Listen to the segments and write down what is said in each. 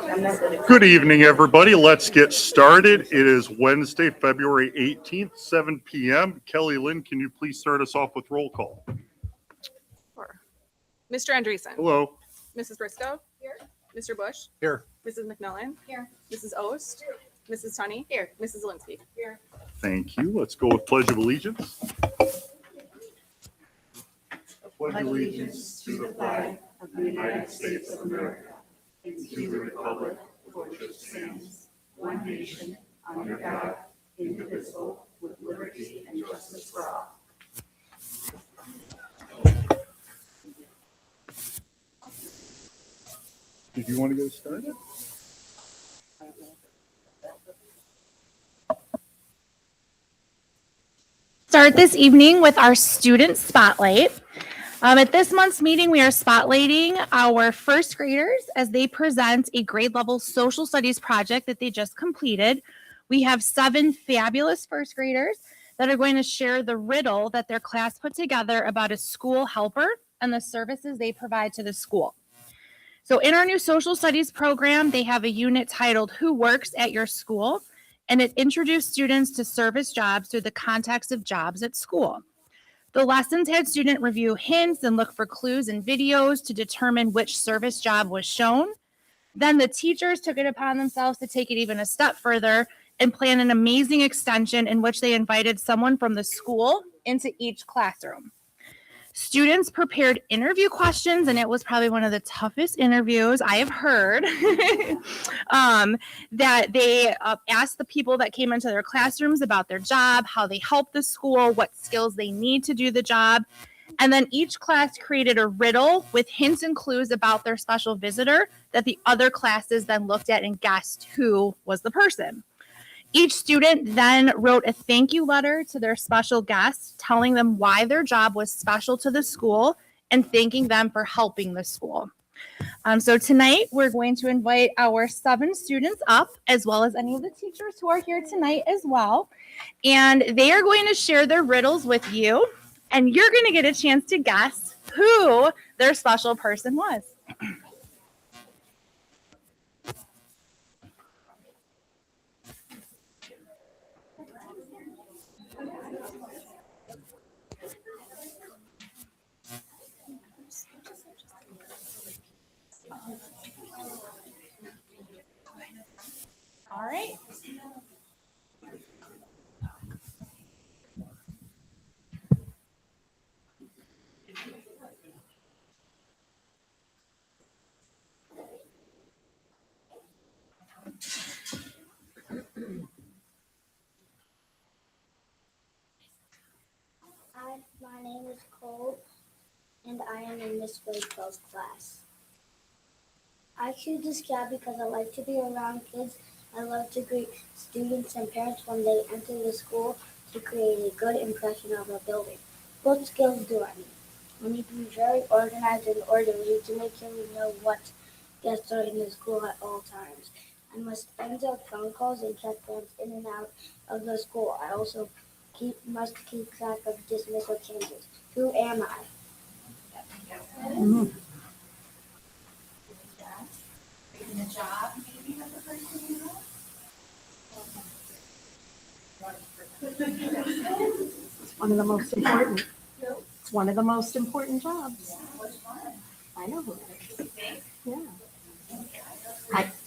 Good evening, everybody. Let's get started. It is Wednesday, February 18th, 7 p.m. Kelly Lynn, can you please start us off with roll call? Sure. Mr. Andreessen. Hello. Mrs. Briscoe. Here. Mr. Bush. Here. Mrs. McMillan. Here. Mrs. Ost. Here. Mrs. Tunney. Here. Mrs. Zielinski. Here. Thank you. Let's go with Pledge of Allegiance. I pledge allegiance to the flag of the United States of America and to the republic for which it stands, one nation, under God, indivisible, with liberty and justice for all. Did you want to get started? Start this evening with our student spotlight. At this month's meeting, we are spotlighting our first graders as they present a grade level social studies project that they just completed. We have 7 fabulous first graders that are going to share the riddle that their class put together about a school helper and the services they provide to the school. So in our new social studies program, they have a unit titled Who Works at Your School? And it introduced students to service jobs through the context of jobs at school. The lessons had students review hints and look for clues in videos to determine which service job was shown. Then the teachers took it upon themselves to take it even a step further and plan an amazing extension in which they invited someone from the school into each classroom. Students prepared interview questions, and it was probably one of the toughest interviews I have heard. That they asked the people that came into their classrooms about their job, how they help the school, what skills they need to do the job. And then each class created a riddle with hints and clues about their special visitor that the other classes then looked at and guessed who was the person. Each student then wrote a thank you letter to their special guest, telling them why their job was special to the school and thanking them for helping the school. So tonight, we're going to invite our 7 students up, as well as any of the teachers who are here tonight as well. And they are going to share their riddles with you, and you're going to get a chance to guess who their special person was. All right. Hi, my name is Cole, and I am in Miss Blakewell's class. I choose this job because I like to be around kids. I love to greet students and parents when they enter the school to create a good impression of a building. What skills do I need? I need to be very organized and orderly to make sure we know what guests are in the school at all times. I must answer phone calls and check plans in and out of the school. I also must keep track of dismissal changes. Who am I? The job, maybe, of the person you know? It's one of the most important. It's one of the most important jobs. I know who it is. Yeah.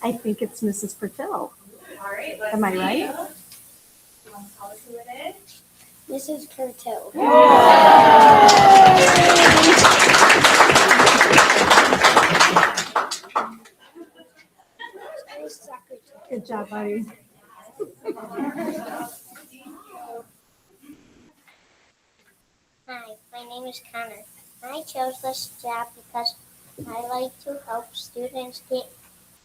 I think it's Mrs. Patel. All right. Am I right? You want to tell us who it is? Mrs. Curtil. Good job, buddy. Hi, my name is Connor. I chose this job because I like to help students get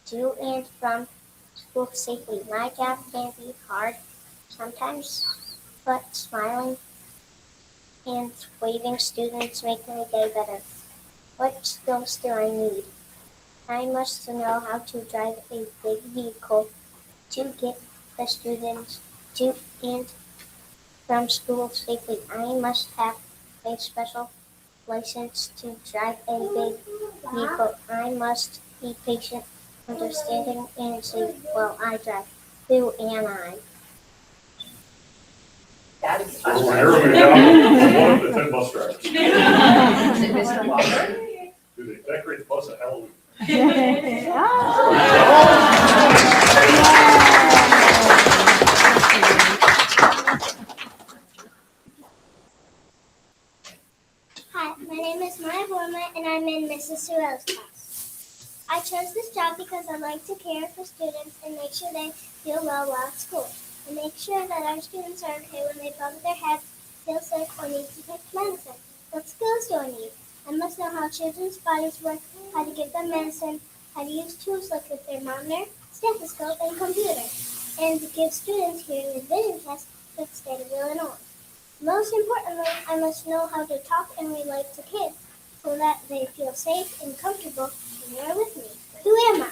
to and from school safely. My job can be hard sometimes, but smiling and waving students make my day better. What skills do I need? I must know how to drive a big vehicle to get the students to and from school safely. I must have a special license to drive a big vehicle. I must be patient understanding and safe while I drive. Who am I? Oh, narrowing it down, one of the 10 bus drivers. Is it Mr. Walker? Do they decorate the bus at Halloween? Hi, my name is Maya Borma and I'm in Mrs. Sorrell's class. I chose this job because I like to care for students and make sure they feel well while at school. And make sure that our students are okay when they bump their heads, feel sick, or need to take medicine. What skills do I need? I must know how children's bodies work, how to give them medicine, how to use tools like a thermometer, stethoscope, and computer, and to give students hearing and vision tests with steady will and on. Most importantly, I must know how to talk and relate to kids so that they feel safe and comfortable when they are with me. Who am I?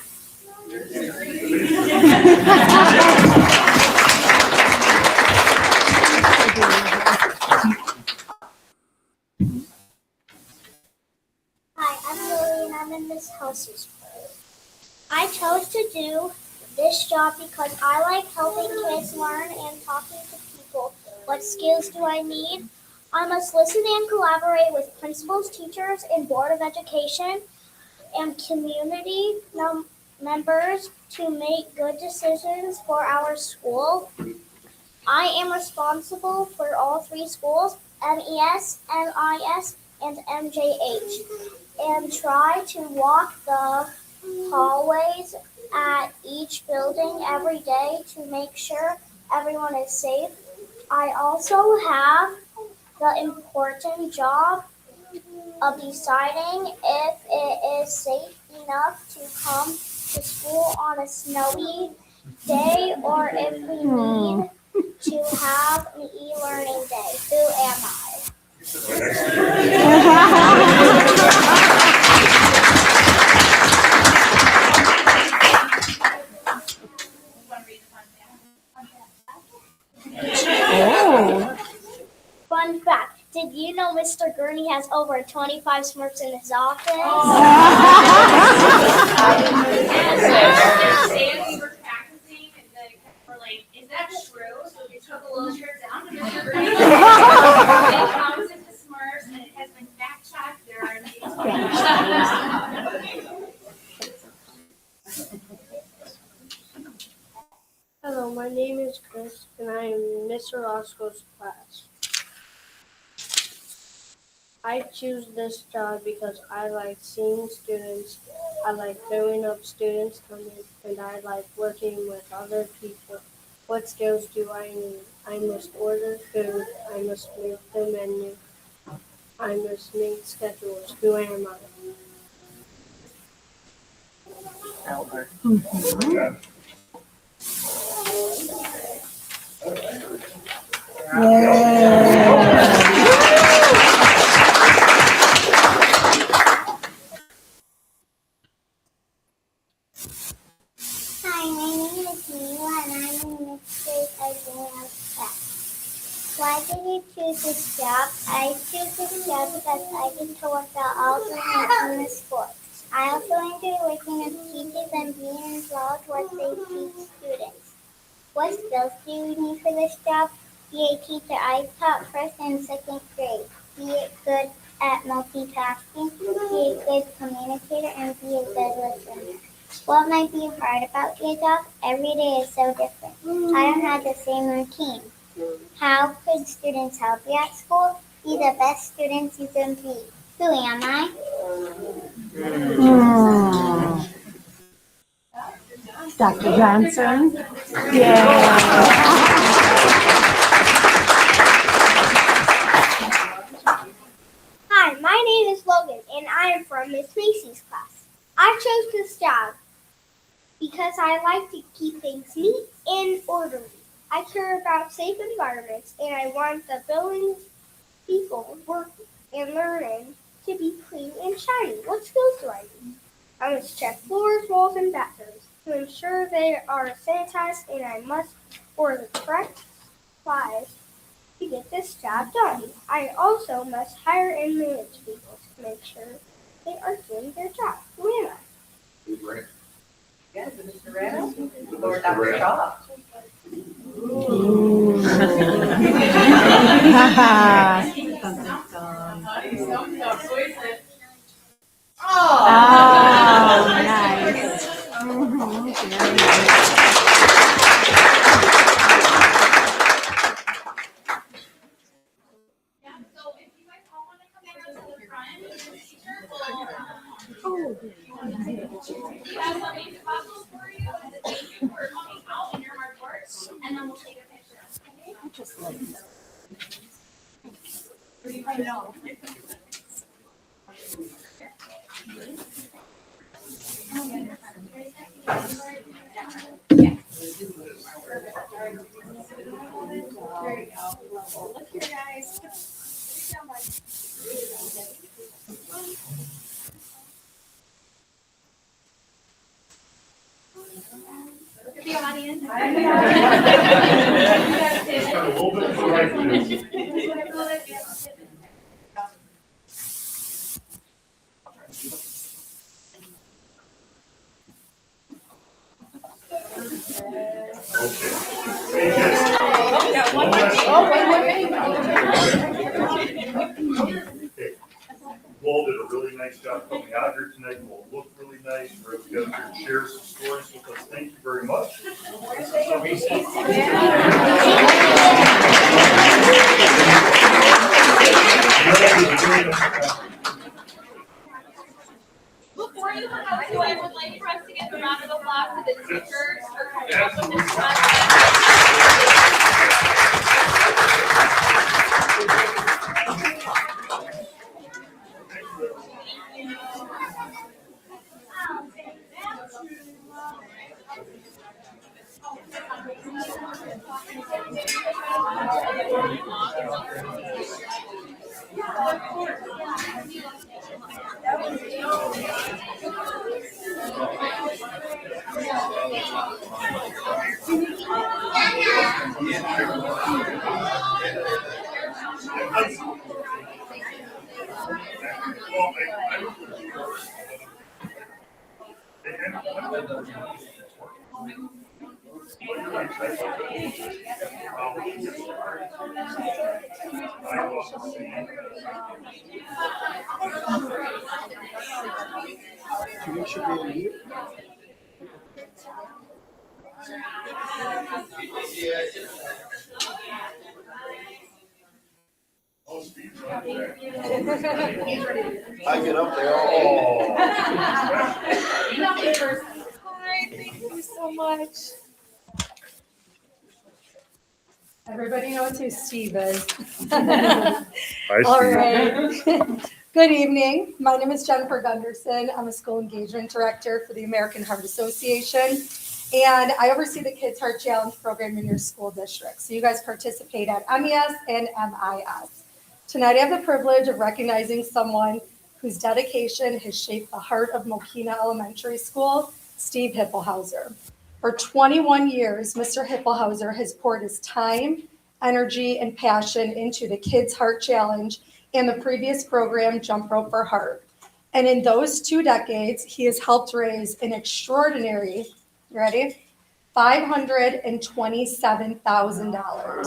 Hi, I'm Lily and I'm in Miss House's class. I chose to do this job because I like helping kids learn and talking to people. What skills do I need? I must listen and collaborate with principals, teachers, and Board of Education and community members to make good decisions for our school. I am responsible for all three schools, MES, MIS, and MJH, and try to walk the hallways at each building every day to make sure everyone is safe. I also have the important job of deciding if it is safe enough to come to school on a snowy day or if we need to have an e-learning day. Who am I? Fun fact, did you know Mr. Gurney has over 25 Smurfs in his office? Today we were practicing and then we're like, is that true? So we took a little trip down to Mr. Green. It counts as the Smurfs and it has been fact checked. There are Hello, my name is Chris and I am in Mr. Roscoe's class. I choose this job because I like seeing students, I like growing up students coming, and I like working with other people. What skills do I need? I must order food, I must make the menu, I must make schedules. Who am I? Hi, my name is Mila and I'm in mixed grade Adriana class. Why did you choose this job? I choose this job because I get to work out all the in the sports. I also enjoy working with teachers and being involved what they teach students. What skills do you need for this job? Be a teacher. I taught first and second grade. Be good at multitasking, be a good communicator, and be a good listener. What might be hard about your job? Every day is so different. I don't have the same routine. How could students help you at school? Be the best students you can be. Who am I? Dr. Johnson? Yeah. Hi, my name is Logan, and I am from Miss Macy's class. I chose this job because I like to keep things neat and orderly. I care about safe environments, and I want the buildings, people, working, and learning to be clean and shiny. What skills do I need? I must check floors, walls, and bathrooms to ensure they are sanitized, and I must order the correct supplies to get this job done. I also must hire and manage people to make sure they are doing their job. Who am I? Lord Dr. Shaw. Oh, nice. Very nice. Yeah, so if you guys all want to come down to the front, the teacher will, we have some music boxes for you as a thank you for coming out in your hard work, and then we'll take a picture. Okay? Look here, guys. Look at the audience. Just got a little bit of a right there. Okay. You all did a really nice job coming out here tonight. You all look really nice. We're able to get to share some stories with us. Thank you very much. Before you come out, so I would like for us to give a round of applause to the teachers for coming up with this project. I get up there. Oh. Hi, thank you so much. Everybody knows who Steve is. Hi, All Steve. right. Good evening. My name is Jennifer Gunderson. I'm a school engagement director for the American Heart Association. And I oversee the Kids Heart Challenge program in your school district. So you guys participate at MES and MIS. Tonight I have the privilege of recognizing someone whose dedication has shaped the heart of Mokena Elementary School, Steve Hippelhauser. For 21 years, Mr. Hippelhauser has poured his time, energy, and passion into the Kids Heart Challenge and the previous program, Jump Rope for Heart. And in those 2 decades, he has helped raise an extraordinary, you ready? $527,000.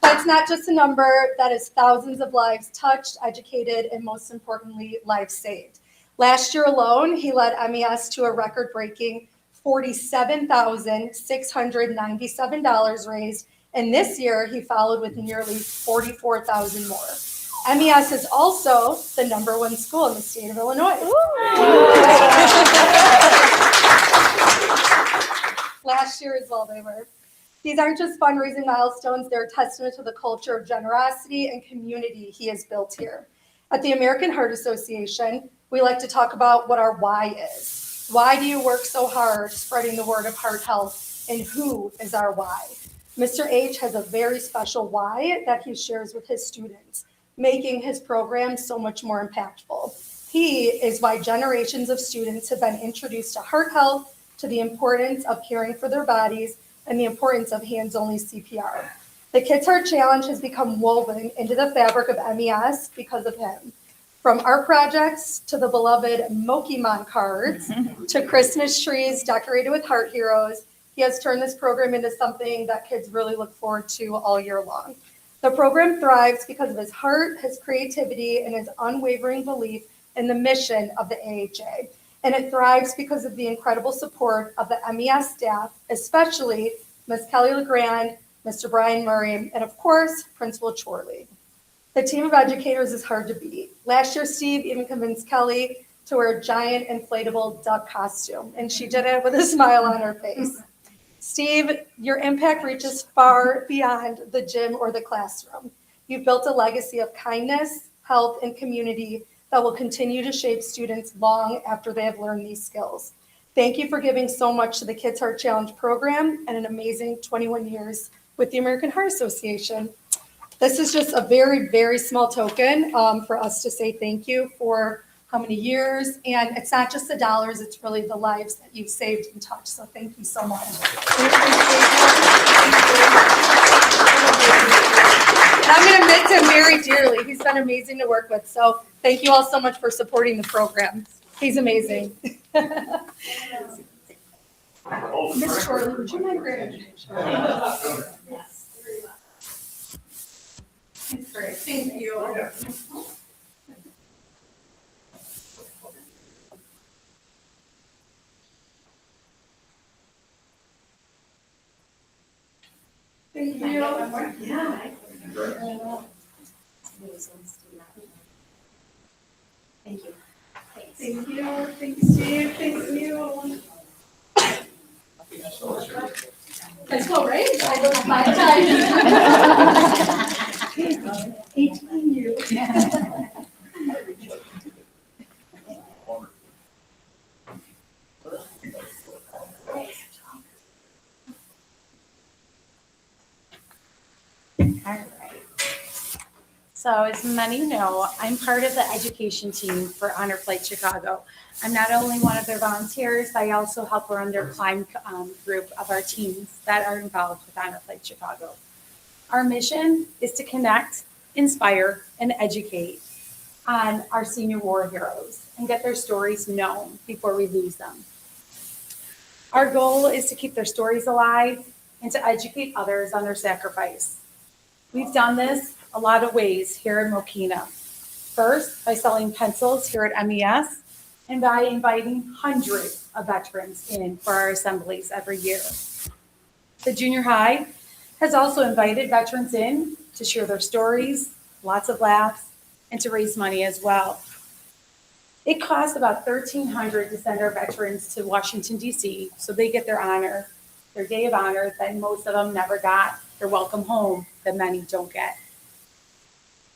That's not just a number, that is thousands of lives touched, educated, and most importantly, lives saved. Last year alone, he led MES to a record-breaking $47,697 raised, and this year he followed with nearly $44,000 more. MES is also the #1 school in the state of Illinois. Last year as well, they were. These aren't just fundraising milestones, they're a testament to the culture of generosity and community he has built here. At the American Heart Association, we like to talk about what our why is. Why do you work so hard spreading the word of heart health, and who is our why? Mr. H has a very special why that he shares with his students, making his program so much more impactful. He is why generations of students have been introduced to heart health, to the importance of caring for their bodies, and the importance of hands-only CPR. The Kids Heart Challenge has become woven into the fabric of MES because of him. From art projects to the beloved Mokena cards to Christmas trees decorated with heart heroes, he has turned this program into something that kids really look forward to all year long. The program thrives because of his heart, his creativity, and his unwavering belief in the mission of the AHA. And it thrives because of the incredible support of the MES staff, especially Ms. Kelly LeGrand, Mr. Brian Murray, and of course, Principal Chorley. The team of educators is hard to beat. Last year, Steve even convinced Kelly to wear a giant inflatable duck costume, and she did it with a smile on her face. Steve, your impact reaches far beyond the gym or the classroom. You've built a legacy of kindness, health, and community that will continue to shape students long after they have learned these skills. Thank you for giving so much to the Kids Heart Challenge program and an amazing 21 years with the American Heart Association. This is just a very, very small token for us to say thank you for how many years. And it's not just the dollars, it's really the lives that you've saved and touched. So thank you so much. We appreciate you. And I'm going to miss him very dearly. He's been amazing to work with. So thank you all so much for supporting the program. He's amazing. Ms. Shorley, would you mind grabbing? It's great. Thank you. Thank you. Yeah. Thank you. Thank you. Thanks, Steve. Thank you. Let's go, right? I look 5 times. 18 you. All right. So as many know, I'm part of the education team for Honor Flight Chicago. I'm not only one of their volunteers, I also help run their climb group of our teams that are involved with Honor Flight Chicago. Our mission is to connect, inspire, and educate on our senior war heroes and get their stories known before we lose them. Our goal is to keep their stories alive and to educate others on their sacrifice. We've done this a lot of ways here in Mokena. First, by selling pencils here at MES and by inviting hundreds of veterans in for our assemblies every year. The junior high has also invited veterans in to share their stories, lots of laughs, and to raise money as well. It costs about $1,300 to send our veterans to Washington, D.C., so they get their honor, their day of honor that most of them never got, their welcome home that many don't get.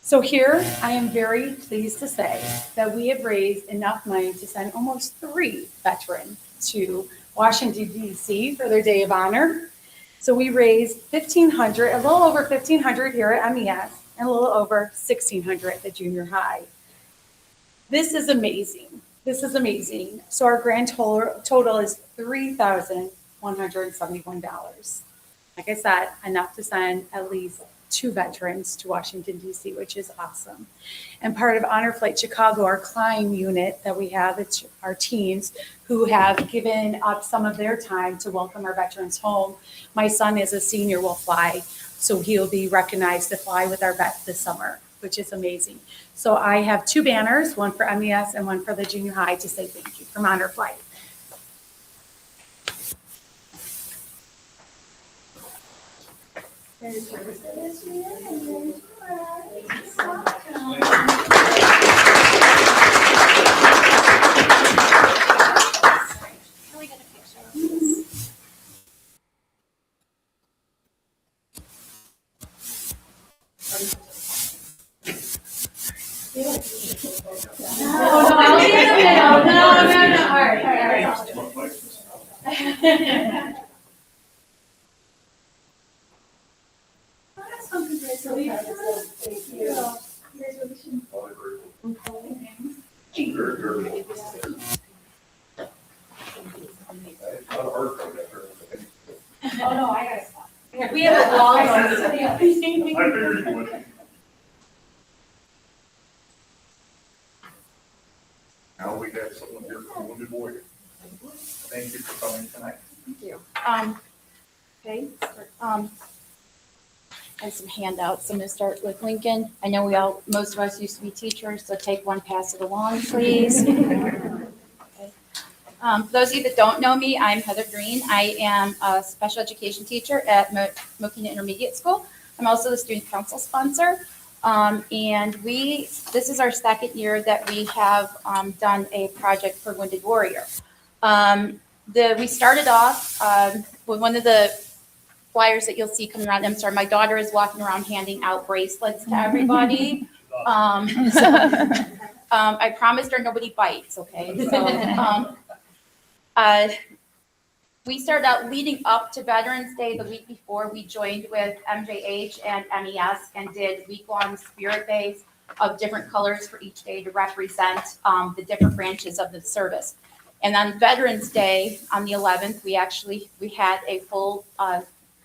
So here, I am very pleased to say that we have raised enough money to send almost 3 veterans to Washington, D.C. for their day of honor. So we raised $1,500, a little over $1,500 here at MES, and a little over $1,600 at the junior high. This is amazing. This is amazing. So our grand total is $3,171. Like I said, enough to send at least 2 veterans to Washington, D.C., which is awesome. And part of Honor Flight Chicago, our climb unit that we have, it's our teams who have given up some of their time to welcome our veterans home. My son is a senior, will fly, so he'll be recognized to fly with our vet this summer, which is amazing. So I have 2 banners, one for MES and one for the junior high to say thank you from Honor Flight. Can we get a picture? Oh, no, I gotta stop. We have a long one. I figured you would. Now we have someone here from Wounded Warrior. Thank you for coming tonight. Thank you. Okay, and some handouts. I'm going to start with Lincoln. I know most of us used to be teachers, so take one, pass it along, please. Okay. For those of you that don't know me, I'm Heather Green. I am a special education teacher at Mokena Intermediate School. I'm also the student council sponsor. And this is our second year that we have done a project for Wounded Warrior. We started off with one of the flyers that you'll see coming around. I'm sorry, my daughter is walking around handing out bracelets to everybody. I promised her nobody bites, okay? So we started out leading up to Veterans Day. The week before, we joined with MJH and MES and did week-long spirit days of different colors for each day to represent the different branches of the service. And on Veterans Day, on the 11th, we had a full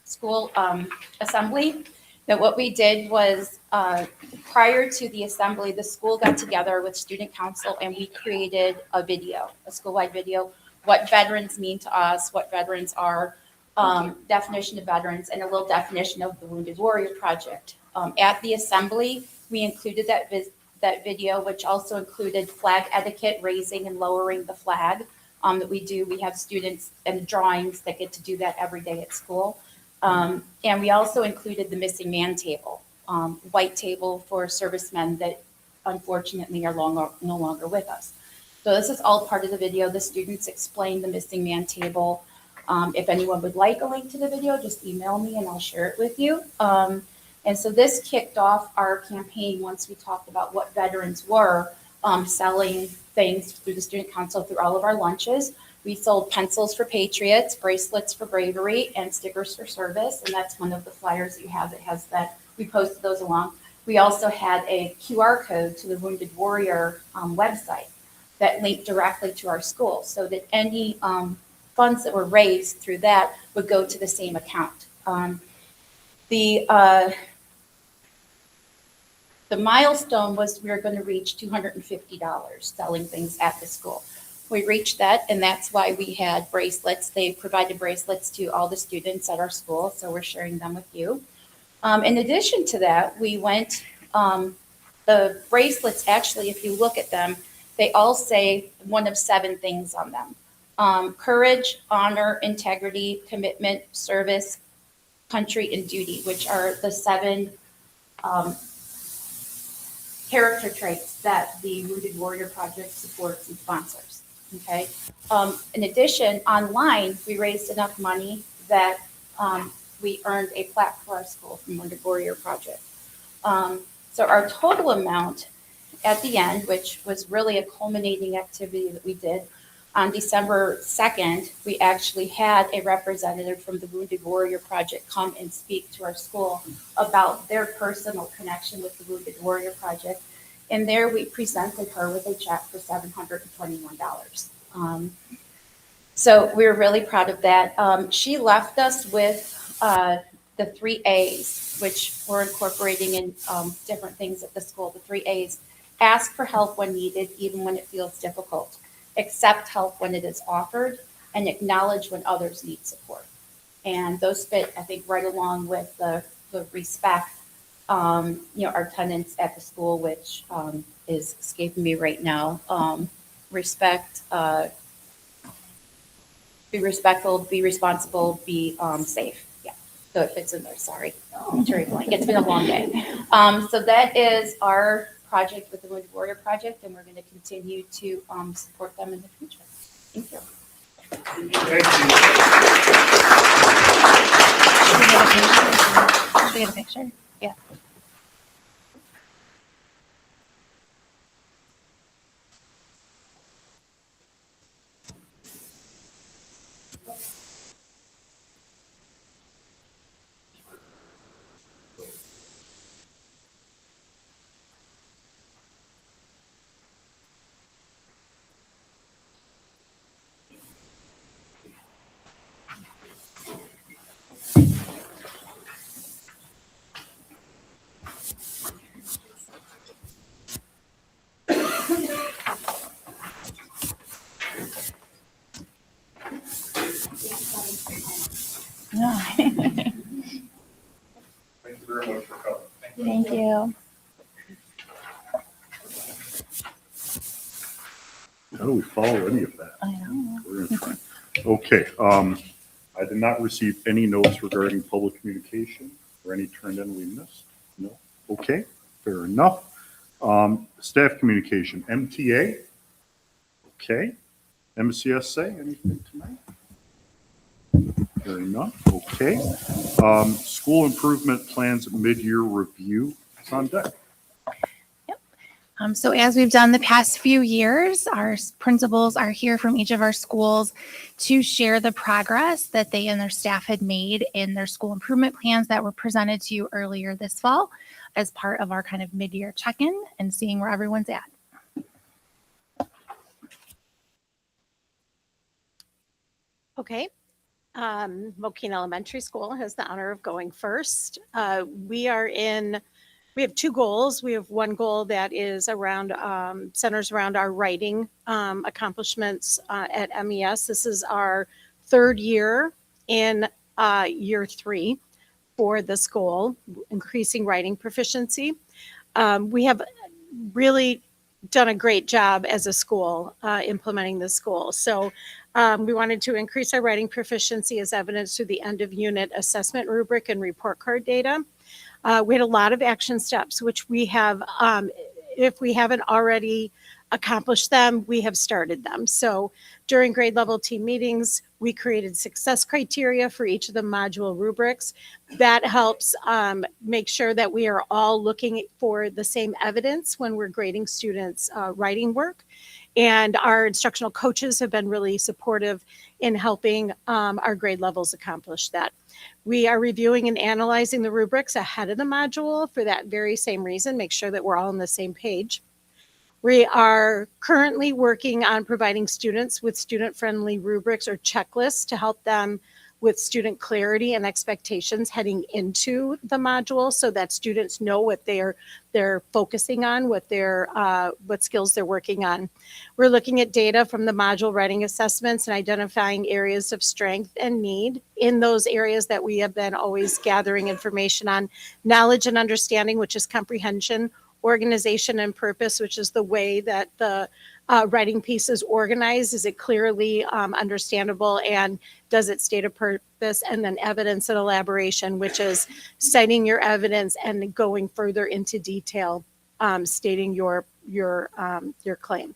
school assembly. That what we did was prior to the assembly, the school got together with student council and we created a video, a school-wide video, what veterans mean to us, what veterans are, definition of veterans, and a little definition of the Wounded Warrior Project. At the assembly, we included that video, which also included flag etiquette, raising and lowering the flag that we do. We have students and drawings that get to do that every day at school. And we also included the missing man table, white table for servicemen that unfortunately are no longer with us. So this is all part of the video. The students explain the missing man table. If anyone would like a link to the video, just email me and I'll share it with you. And so this kicked off our campaign once we talked about what veterans were, selling things through the student council through all of our lunches. We sold pencils for patriots, bracelets for bravery, and stickers for service. And that's one of the flyers that you have that has that. We posted those along. We also had a QR code to the Wounded Warrior website that linked directly to our school so that any funds that were raised through that would go to the same account. The milestone was we were going to reach $250 selling things at the school. We reached that, and that's why we had bracelets. They provided bracelets to all the students at our school, so we're sharing them with you. In addition to that, we went, the bracelets, actually, if you look at them, they all say one of 7 things on them. Courage, honor, integrity, commitment, service, country, and duty, which are the 7 character traits that the Wounded Warrior Project supports and sponsors. Okay. In addition, online, we raised enough money that we earned a plaque for our school from Wounded Warrior Project. So our total amount at the end, which was really a culminating activity that we did, on December 2nd, we actually had a representative from the Wounded Warrior Project come and speak to our school about their personal connection with the Wounded Warrior Project. And there we presented her with a check for $721. So we were really proud of that. She left us with the 3 A's, which we're incorporating in different things at the school. The 3 A's: ask for help when needed, even when it feels difficult. Accept help when it is offered, and acknowledge when others need support. And those fit, I think, right along with the respect, our tenants at the school, which is escaping me right now. Respect, be respectful, be responsible, be safe. Yeah, so it fits in there. Sorry, I'm very blank. It's been a long day. So that is our project with the Wounded Warrior Project, and we're going to continue to support them in the future. Thank you. Thank Should we get a picture? Yeah. Thank you very much for coming. Thank you. How do we follow any of that? I know. We're in fine. Okay, I did not receive any notes regarding public communication or any turned in we missed. No. Okay, fair enough. Staff communication, MTA. Okay. MCSA, anything tonight? Fair enough. Okay. School improvement plans mid-year review is on deck. So as we've done the past few years, our principals are here from each of our schools to share the progress that they and their staff had made in their school improvement plans that were presented to you earlier this fall as part of our kind of mid-year check-in and seeing where everyone's at. Okay. Mokena Elementary School has the honor of going first. We have two goals. We have one goal that is around, centers around our writing accomplishments at MES. This is our third year in year 3 for this goal, increasing writing proficiency. We have really done a great job as a school implementing this goal. So we wanted to increase our writing proficiency as evidenced through the end of unit assessment rubric and report card data. We had a lot of action steps, which we have, if we haven't already accomplished them, we have started them. So during grade level team meetings, we created success criteria for each of the module rubrics. That helps make sure that we are all looking for the same evidence when we're grading students' writing work. And our instructional coaches have been really supportive in helping our grade levels accomplish that. We are reviewing and analyzing the rubrics ahead of the module for that very same reason, make sure that we're all on the same page. We are currently working on providing students with student-friendly rubrics or checklists to help them with student clarity and expectations heading into the module so that students know what they're focusing on, what skills they're working on. We're looking at data from the module writing assessments and identifying areas of strength and need in those areas that we have been always gathering information on. Knowledge and understanding, which is comprehension, organization and purpose, which is the way that the writing piece is organized. Is it clearly understandable, and does it state a purpose? And then evidence and elaboration, which is citing your evidence and going further into detail, stating your claim.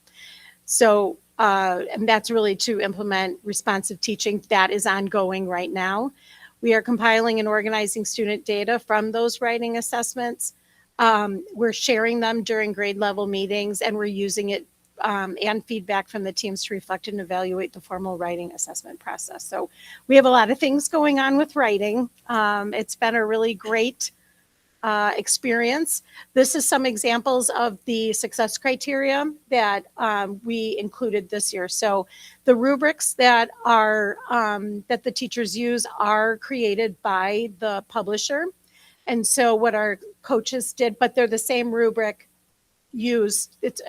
So, and that's really to implement responsive teaching. That is ongoing right now. We are compiling and organizing student data from those writing assessments. We're sharing them during grade level meetings, and we're using it and feedback from the teams to reflect and evaluate the formal writing assessment process. So we have a lot of things going on with writing. It's been a really great experience. This is some examples of the success criteria that we included this year. So the rubrics that are that the teachers use are created by the publisher. And so what our coaches did, but they're the same rubric used. It's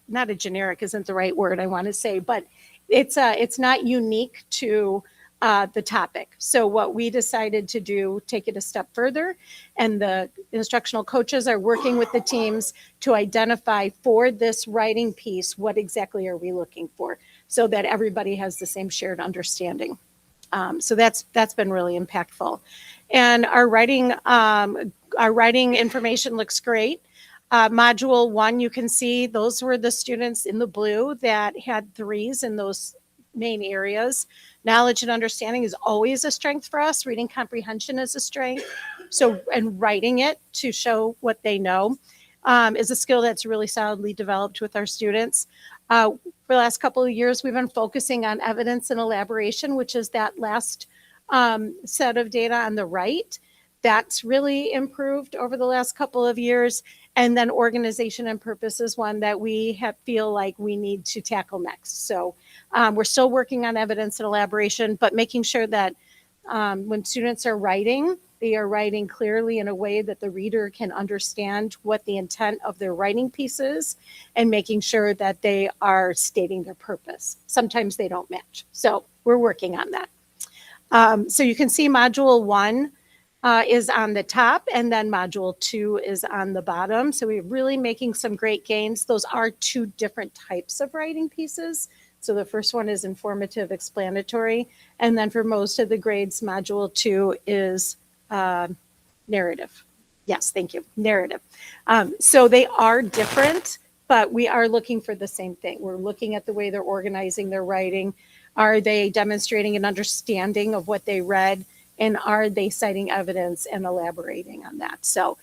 not a generic isn't the right word I want to say, but it's not unique to the topic. So what we decided to do, take it a step further, and the instructional coaches are working with the teams to identify for this writing piece, what exactly are we looking for, so that everybody has the same shared understanding. So that's been really impactful. And our writing information looks great. Module 1, you can see those were the students in the blue that had 3s in those main areas. Knowledge and understanding is always a strength for us. Reading comprehension is a strength. So, and writing it to show what they know is a skill that's really solidly developed with our students. For the last couple of years, we've been focusing on evidence and elaboration, which is that last set of data on the right. That's really improved over the last couple of years. And then organization and purpose is one that we feel like we need to tackle next. So we're still working on evidence and elaboration, but making sure that when students are writing, they are writing clearly in a way that the reader can understand what the intent of their writing piece is, and making sure that they are stating their purpose. Sometimes they don't match. So we're working on that. So you can see module 1 is on the top, and then module 2 is on the bottom. So we're really making some great gains. Those are 2 different types of writing pieces. So the first one is informative, explanatory, and then for most of the grades, module 2 is narrative. Yes, thank you, narrative. So they are different, but we are looking for the same thing. We're looking at the way they're organizing their writing. Are they demonstrating an understanding of what they read? And are they citing evidence and elaborating on that? So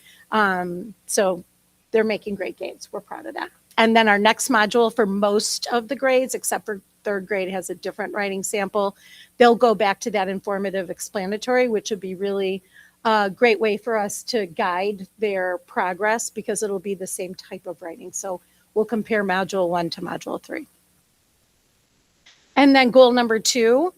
they're making great gains. We're proud of that. And then our next module for most of the grades, except for 3rd grade, has a different writing sample. They'll go back to that informative explanatory, which would be really a great way for us to guide their progress because it'll be the same type of writing. So we'll compare module 1 to module 3. And then goal number 2,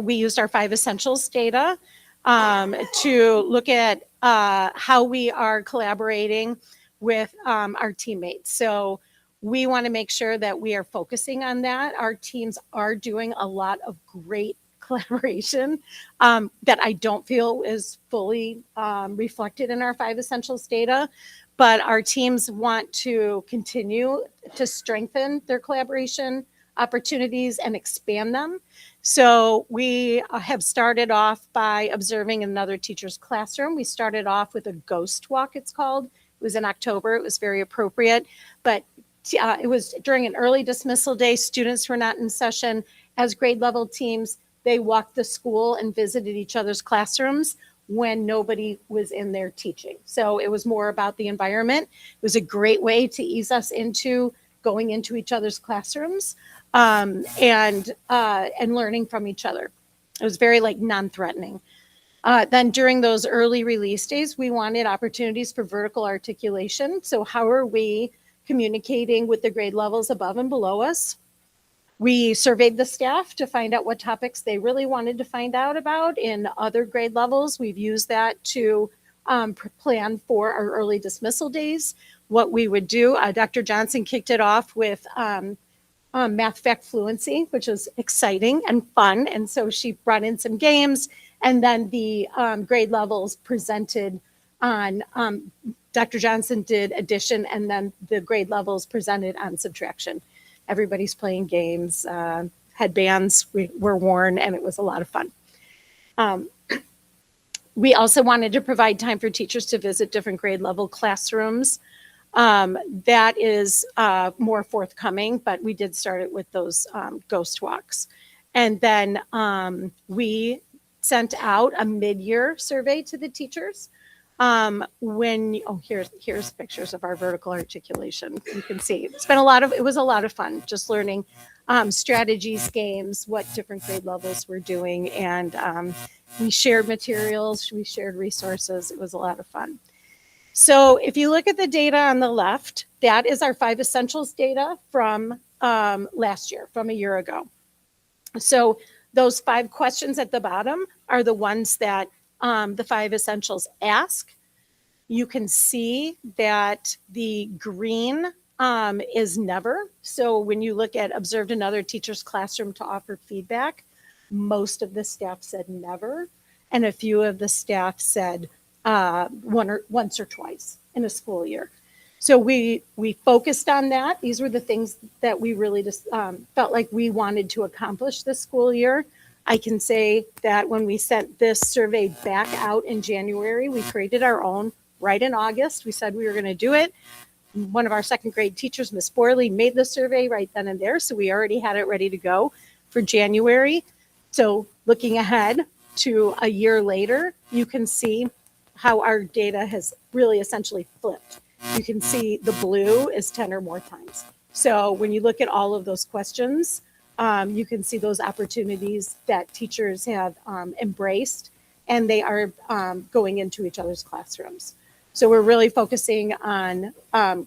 we used our 5 essentials data to look at how we are collaborating with our teammates. So we want to make sure that we are focusing on that. Our teams are doing a lot of great collaboration that I don't feel is fully reflected in our 5 essentials data. But our teams want to continue to strengthen their collaboration opportunities and expand them. So we have started off by observing another teacher's classroom. We started off with a ghost walk, it's called. It was in October. It was very appropriate. But it was during an early dismissal day. Students were not in session. As grade level teams, they walked the school and visited each other's classrooms when nobody was in there teaching. So it was more about the environment. It was a great way to ease us into going into each other's classrooms and learning from each other. It was very non-threatening. Then during those early release days, we wanted opportunities for vertical articulation. So how are we communicating with the grade levels above and below us? We surveyed the staff to find out what topics they really wanted to find out about in other grade levels. We've used that to plan for our early dismissal days. What we would do, Dr. Johnson kicked it off with math fact fluency, which was exciting and fun. And so she brought in some games, and then the grade levels presented on, Dr. Johnson did addition, and then the grade levels presented on subtraction. Everybody's playing games, headbands were worn, and it was a lot of fun. We also wanted to provide time for teachers to visit different grade level classrooms. That is more forthcoming, but we did start it with those ghost walks. And then we sent out a mid-year survey to the teachers. Here's pictures of our vertical articulation. You can see it was a lot of fun just learning strategies, games, what different grade levels were doing. And we shared materials, we shared resources. It was a lot of fun. So if you look at the data on the left, that is our 5 essentials data from last year, from a year ago. So those 5 questions at the bottom are the ones that the 5 essentials ask. You can see that the green is never. So when you look at observed another teacher's classroom to offer feedback, most of the staff said never, and a few of the staff said once or twice in a school year. So we focused on that. These were the things that we really just felt like we wanted to accomplish this school year. I can say that when we sent this survey back out in January, we created our own right in August. We said we were going to do it. One of our 2nd grade teachers, Miss Borley, made the survey right then and there. So we already had it ready to go for January. So looking ahead to a year later, you can see how our data has really essentially flipped. You can see the blue is 10 or more times. So when you look at all of those questions, you can see those opportunities that teachers have embraced, and they are going into each other's classrooms. So we're really focusing on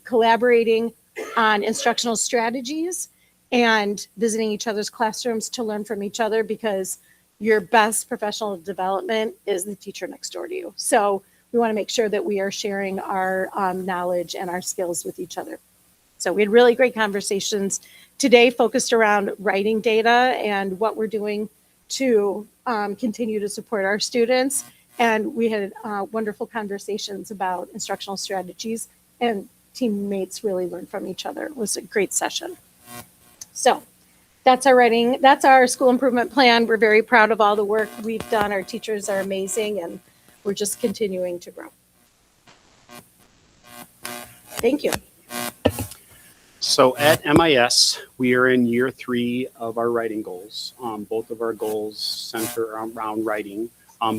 collaborating on instructional strategies and visiting each other's classrooms to learn from each other, because your best professional development is the teacher next door to you. So we want to make sure that we are sharing our knowledge and our skills with each other. So we had really great conversations today focused around writing data and what we're doing to continue to support our students. And we had wonderful conversations about instructional strategies, and teammates really learned from each other. It was a great session. So that's our school improvement plan. We're very proud of all the work we've done. Our teachers are amazing, and we're just continuing to grow. Thank you. So at MIS, we are in year 3 of our writing goals. Both of our goals center around writing.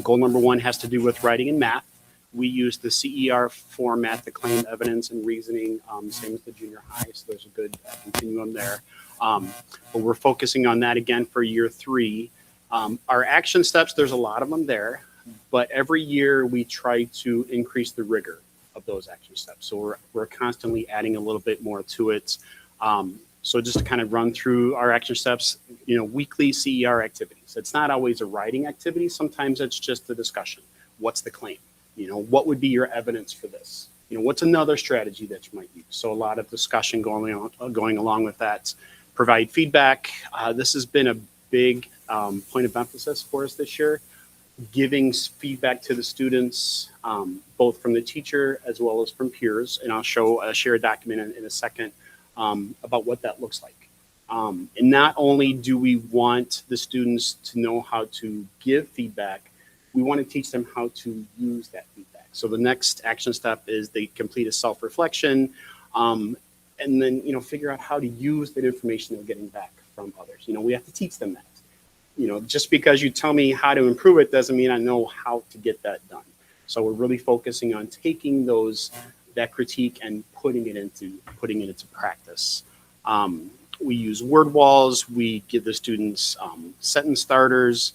Goal number 1 has to do with writing and math. We use the CER format, the claim, evidence, and reasoning, same as the junior high, so there's a good continuum there. But we're focusing on that again for year 3. Our action steps, there's a lot of them there, but every year we try to increase the rigor of those action steps. So we're constantly adding a little bit more to it. So just to kind of run through our action steps, weekly CER activities. It's not always a writing activity. Sometimes it's just a discussion. What's the claim? What would be your evidence for this? What's another strategy that you might use? So a lot of discussion going along with that. Provide feedback. This has been a big point of emphasis for us this year. Giving feedback to the students, both from the teacher as well as from peers. And I'll share a document in a second about what that looks like. And not only do we want the students to know how to give feedback, we want to teach them how to use that feedback. So the next action step is they complete a self-reflection, and then figure out how to use that information they're getting back from others. We have to teach them that. Just because you tell me how to improve it doesn't mean I know how to get that done. So we're really focusing on taking that critique and putting it into practice. We use word walls. We give the students sentence starters.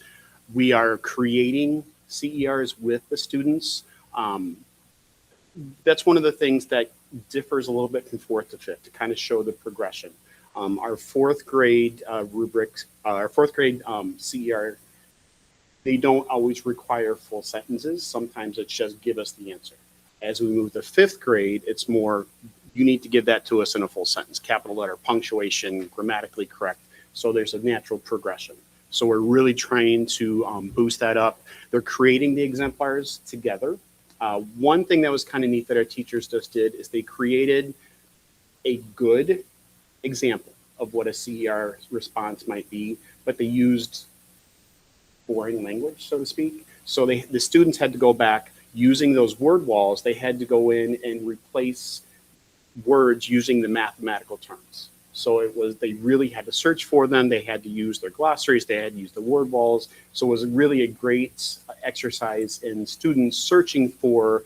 We are creating CERs with the students. That's one of the things that differs a little bit from 4th to 5th to kind of show the progression. Our 4th grade rubrics, our 4th grade CER, they don't always require full sentences. Sometimes it's just give us the answer. As we move to 5th grade, it's more, you need to give that to us in a full sentence, capital letter, punctuation, grammatically correct. So there's a natural progression. So we're really trying to boost that up. They're creating the exemplars together. One thing that was kind of neat that our teachers just did is they created a good example of what a CER response might be, but they used boring language, so to speak. So the students had to go back using those word walls. They had to go in and replace words using the mathematical terms. So they really had to search for them. They had to use their glossaries. They had to use the word walls. So it was really a great exercise in students searching for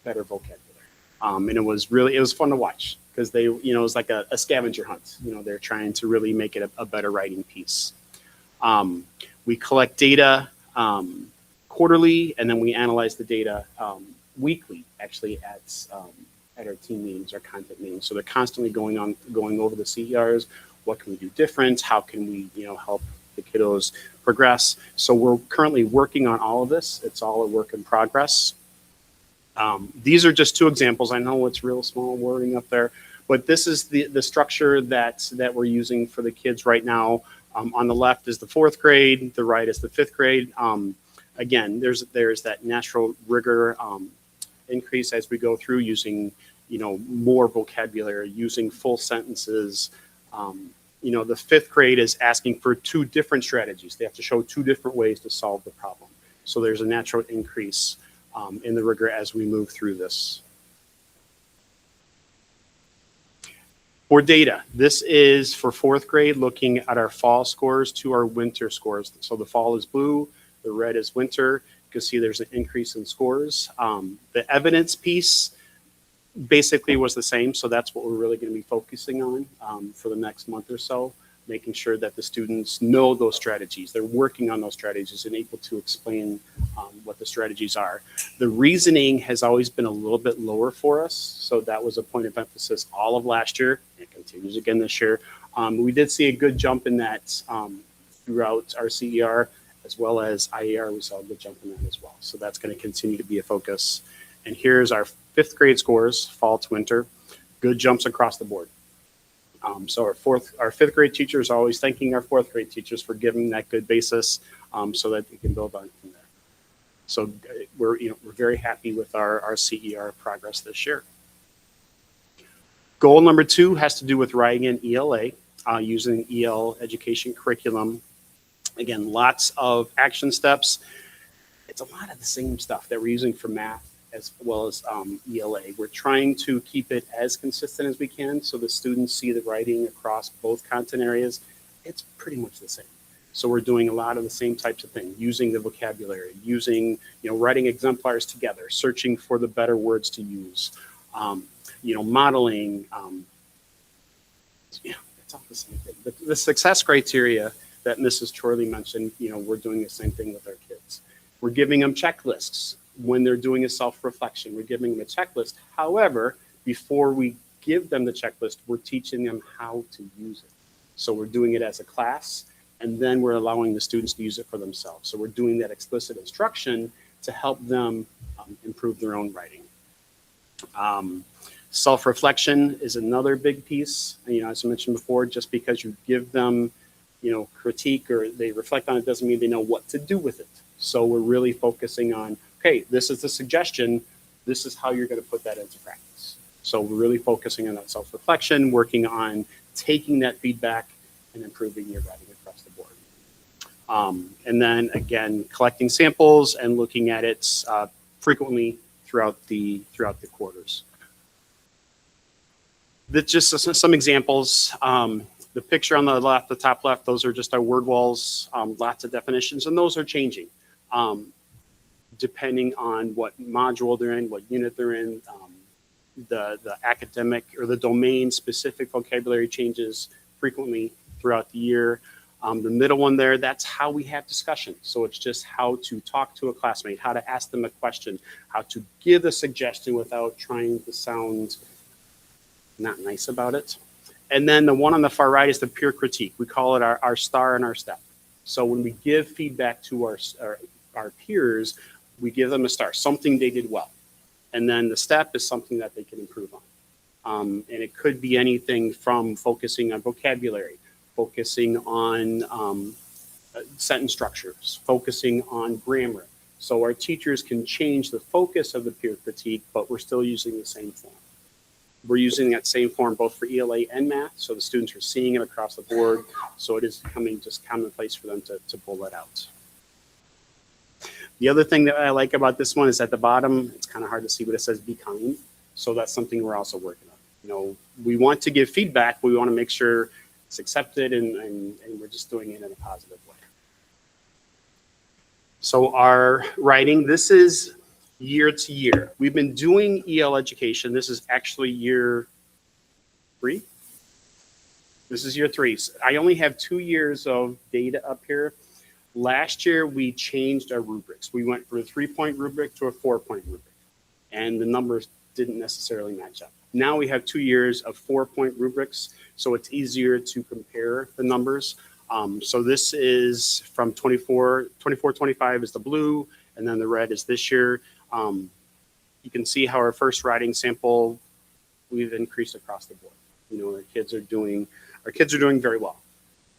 better vocabulary. And it was fun to watch because it was like a scavenger hunt. They're trying to really make it a better writing piece. We collect data quarterly, and then we analyze the data weekly, actually at our team meetings, our content meetings. So they're constantly going over the CERs. What can we do different? How can we, help the kiddos progress? So we're currently working on all of this. It's all a work in progress. These are just 2 examples. I know it's real small wording up there, but this is the structure that we're using for the kids right now. On the left is the 4th grade. The right is the 5th grade. Again, there's that natural rigor increase as we go through using, more vocabulary, using full sentences. The 5th grade is asking for 2 different strategies. They have to show 2 different ways to solve the problem. So there's a natural increase in the rigor as we move through this. For data, this is for 4th grade, looking at our fall scores to our winter scores. So the fall is blue, the red is winter. You can see there's an increase in scores. The evidence piece basically was the same. So that's what we're really going to be focusing on for the next month or so, making sure that the students know those strategies. They're working on those strategies and able to explain what the strategies are. The reasoning has always been a little bit lower for us. So that was a point of emphasis all of last year. It continues again this year. We did see a good jump in that throughout our CER, as well as IER. We saw a good jump in that as well. So that's going to continue to be a focus. And here's our 5th grade scores, fall to winter. Good jumps across the board. So our fifth grade teachers are always thanking our fourth grade teachers for giving that good basis, so that we can build on from there. So we're very happy with our CER progress this year. Goal number 2 has to do with writing in ELA, using EL education curriculum. Again, lots of action steps. It's a lot of the same stuff that we're using for math as well as ELA. We're trying to keep it as consistent as we can so the students see the writing across both content areas. It's pretty much the same. So we're doing a lot of the same types of things, using the vocabulary, using, writing exemplars together, searching for the better words to use, modeling. It's all the same thing. The success criteria that Mrs. Chorley mentioned, we're doing the same thing with our kids. We're giving them checklists when they're doing a self-reflection. We're giving them a checklist. However, before we give them the checklist, we're teaching them how to use it. So we're doing it as a class, and then we're allowing the students to use it for themselves. So we're doing that explicit instruction to help them improve their own writing. Self-reflection is another big piece. As I mentioned before, just because you give them, critique or they reflect on it doesn't mean they know what to do with it. So we're really focusing on, okay, this is the suggestion. This is how you're going to put that into practice. So we're really focusing on that self-reflection, working on taking that feedback and improving your writing across the board. And then again, collecting samples and looking at it frequently throughout the quarters. That's just some examples. The picture on the left, the top left, those are just our word walls, lots of definitions, and those are changing depending on what module they're in, what unit they're in. The academic or the domain specific vocabulary changes frequently throughout the year. The middle one there, that's how we have discussion. So it's just how to talk to a classmate, how to ask them a question, how to give a suggestion without trying to sound not nice about it. And then the one on the far right is the peer critique. We call it our star and our step. So when we give feedback to our peers, we give them a star, something they did well. And then the step is something that they can improve on. And it could be anything from focusing on vocabulary, focusing on sentence structures, focusing on grammar. So our teachers can change the focus of the peer critique, but we're still using the same form. We're using that same form both for ELA and math, so the students are seeing it across the board, so it is becoming just commonplace for them to pull that out. The other thing that I like about this one is at the bottom, it's kind of hard to see, but it says be kind. So that's something we're also working on. We want to give feedback, but we want to make sure it's accepted and we're just doing it in a positive way. So our writing, this is year to year. We've been doing EL education. This is actually year 3. This is year 3. So I only have 2 years of data up here. Last year, we changed our rubrics. We went from a 3-point rubric to a 4-point rubric, and the numbers didn't necessarily match up. Now we have 2 years of 4-point rubrics, so it's easier to compare the numbers. So this is from 24-25 is the blue, and then the red is this year. You can see how our first writing sample, we've increased across the board. Our kids are doing very well.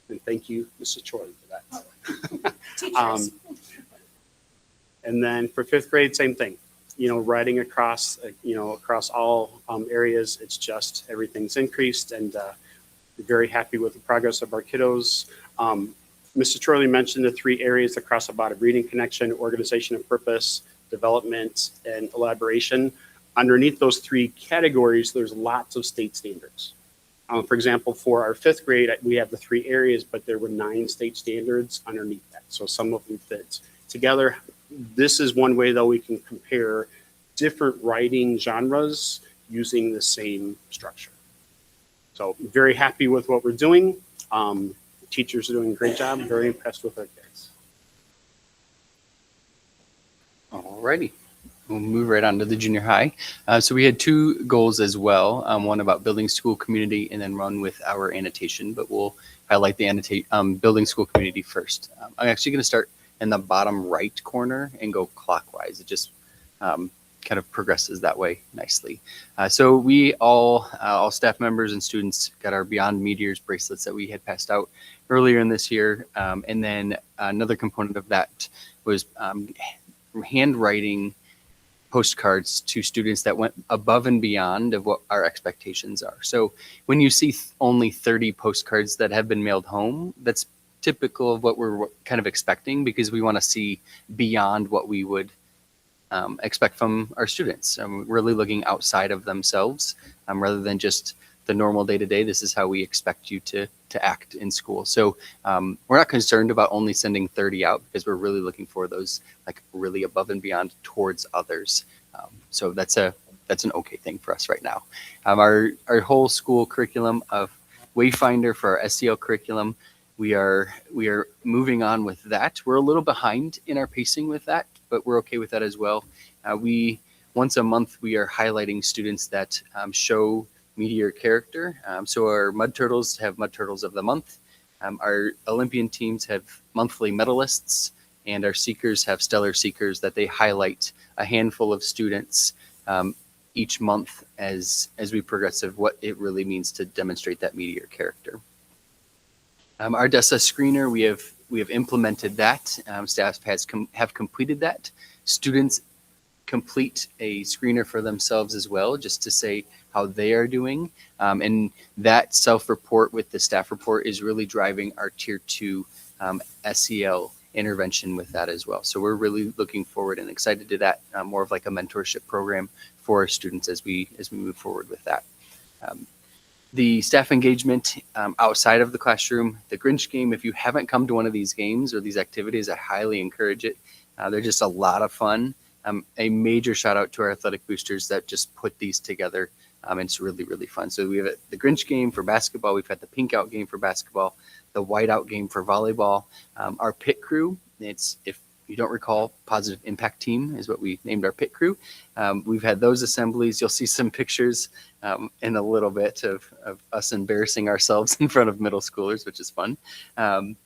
And thank you, Mrs. Choi, for that. Teachers. And then for 5th grade, same thing. Writing across, across all areas, it's just everything's increased, and we're very happy with the progress of our kiddos. Mr. Chorley mentioned the 3 areas across the bottom: reading connection, organization and purpose, development, and elaboration. Underneath those 3 categories, there's lots of state standards. For example, for our 5th grade, we have the 3 areas, but there were 9 state standards underneath that. So some of them fit together. This is one way, though, we can compare different writing genres using the same structure. So very happy with what we're doing. Teachers are doing a great job. Very impressed with our kids. All righty. We'll move right on to the junior high. So we had 2 goals as well, one about building school community and then one with our annotation, but we'll highlight the building school community first. I'm actually going to start in the bottom right corner and go clockwise. It just kind of progresses that way nicely. So we all staff members and students got our Beyond Meteors bracelets that we had passed out earlier in this year. And then another component of that was handwriting postcards to students that went above and beyond of what our expectations are. So when you see only 30 postcards that have been mailed home, that's typical of what we're kind of expecting, because we want to see beyond what we would expect from our students. Really looking outside of themselves rather than just the normal day to day. This is how we expect you to act in school. So we're not concerned about only sending 30 out, because we're really looking for those like really above and beyond towards others. So that's an okay thing for us right now. Our whole school curriculum of Wayfinder for our SEL curriculum, we are moving on with that. We're a little behind in our pacing with that, but we're okay with that as well. Once a month, we are highlighting students that show meteor character. So our Mud Turtles have Mud Turtles of the Month. Our Olympian teams have monthly medalists, and our Seekers have Stellar Seekers that they highlight a handful of students each month as we progress of what it really means to demonstrate that meteor character. Our DESA screener, we have implemented that. Staff have completed that. Students complete a screener for themselves as well, just to say how they are doing. And that self-report with the staff report is really driving our Tier 2 SEL intervention with that as well. So we're really looking forward and excited to that, more of like a mentorship program for our students as we move forward with that. The staff engagement outside of the classroom, the Grinch game, if you haven't come to one of these games or these activities, I highly encourage it. They're just a lot of fun. A major shout out to our athletic boosters that just put these together. It's really, really fun. So we have the Grinch game for basketball. We've had the pink out game for basketball, the white out game for volleyball. Our pit crew, if you don't recall, Positive Impact Team is what we named our pit crew. We've had those assemblies. You'll see some pictures in a little bit of us embarrassing ourselves in front of middle schoolers, which is fun. And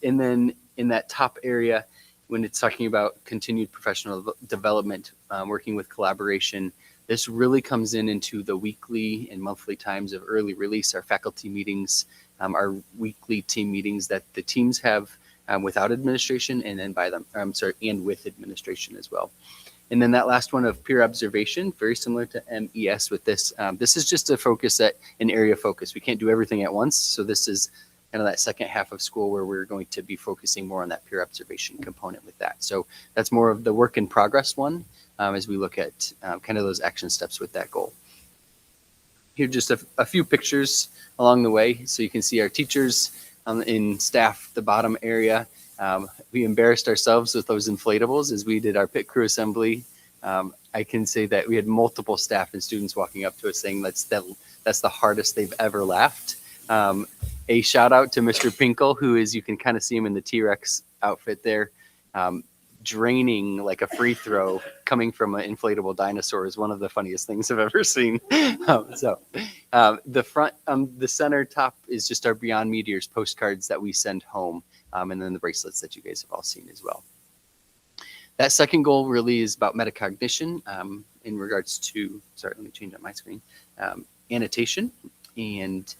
then in that top area, when it's talking about continued professional development, working with collaboration, this really comes into the weekly and monthly times of early release, our faculty meetings, our weekly team meetings that the teams have without administration, and then and with administration as well. And then that last one of peer observation, very similar to MES with this. This is just a focus at an area focus. We can't do everything at once. So this is kind of that second half of school where we're going to be focusing more on that peer observation component with that. So that's more of the work in progress one as we look at kind of those action steps with that goal. Here, just a few pictures along the way. So you can see our teachers in staff, the bottom area. We embarrassed ourselves with those inflatables as we did our pit crew assembly. I can say that we had multiple staff and students walking up to us saying that's the hardest they've ever laughed. A shout out to Mr. Pinkle, who is, you can kind of see him in the T-Rex outfit there, draining like a free throw coming from an inflatable dinosaur is one of the funniest things I've ever seen. The front, the center top is just our Beyond Meteors postcards that we send home, and then the bracelets that you guys have all seen as well. That second goal really is about metacognition in regards to, sorry, let me change up my screen, annotation. And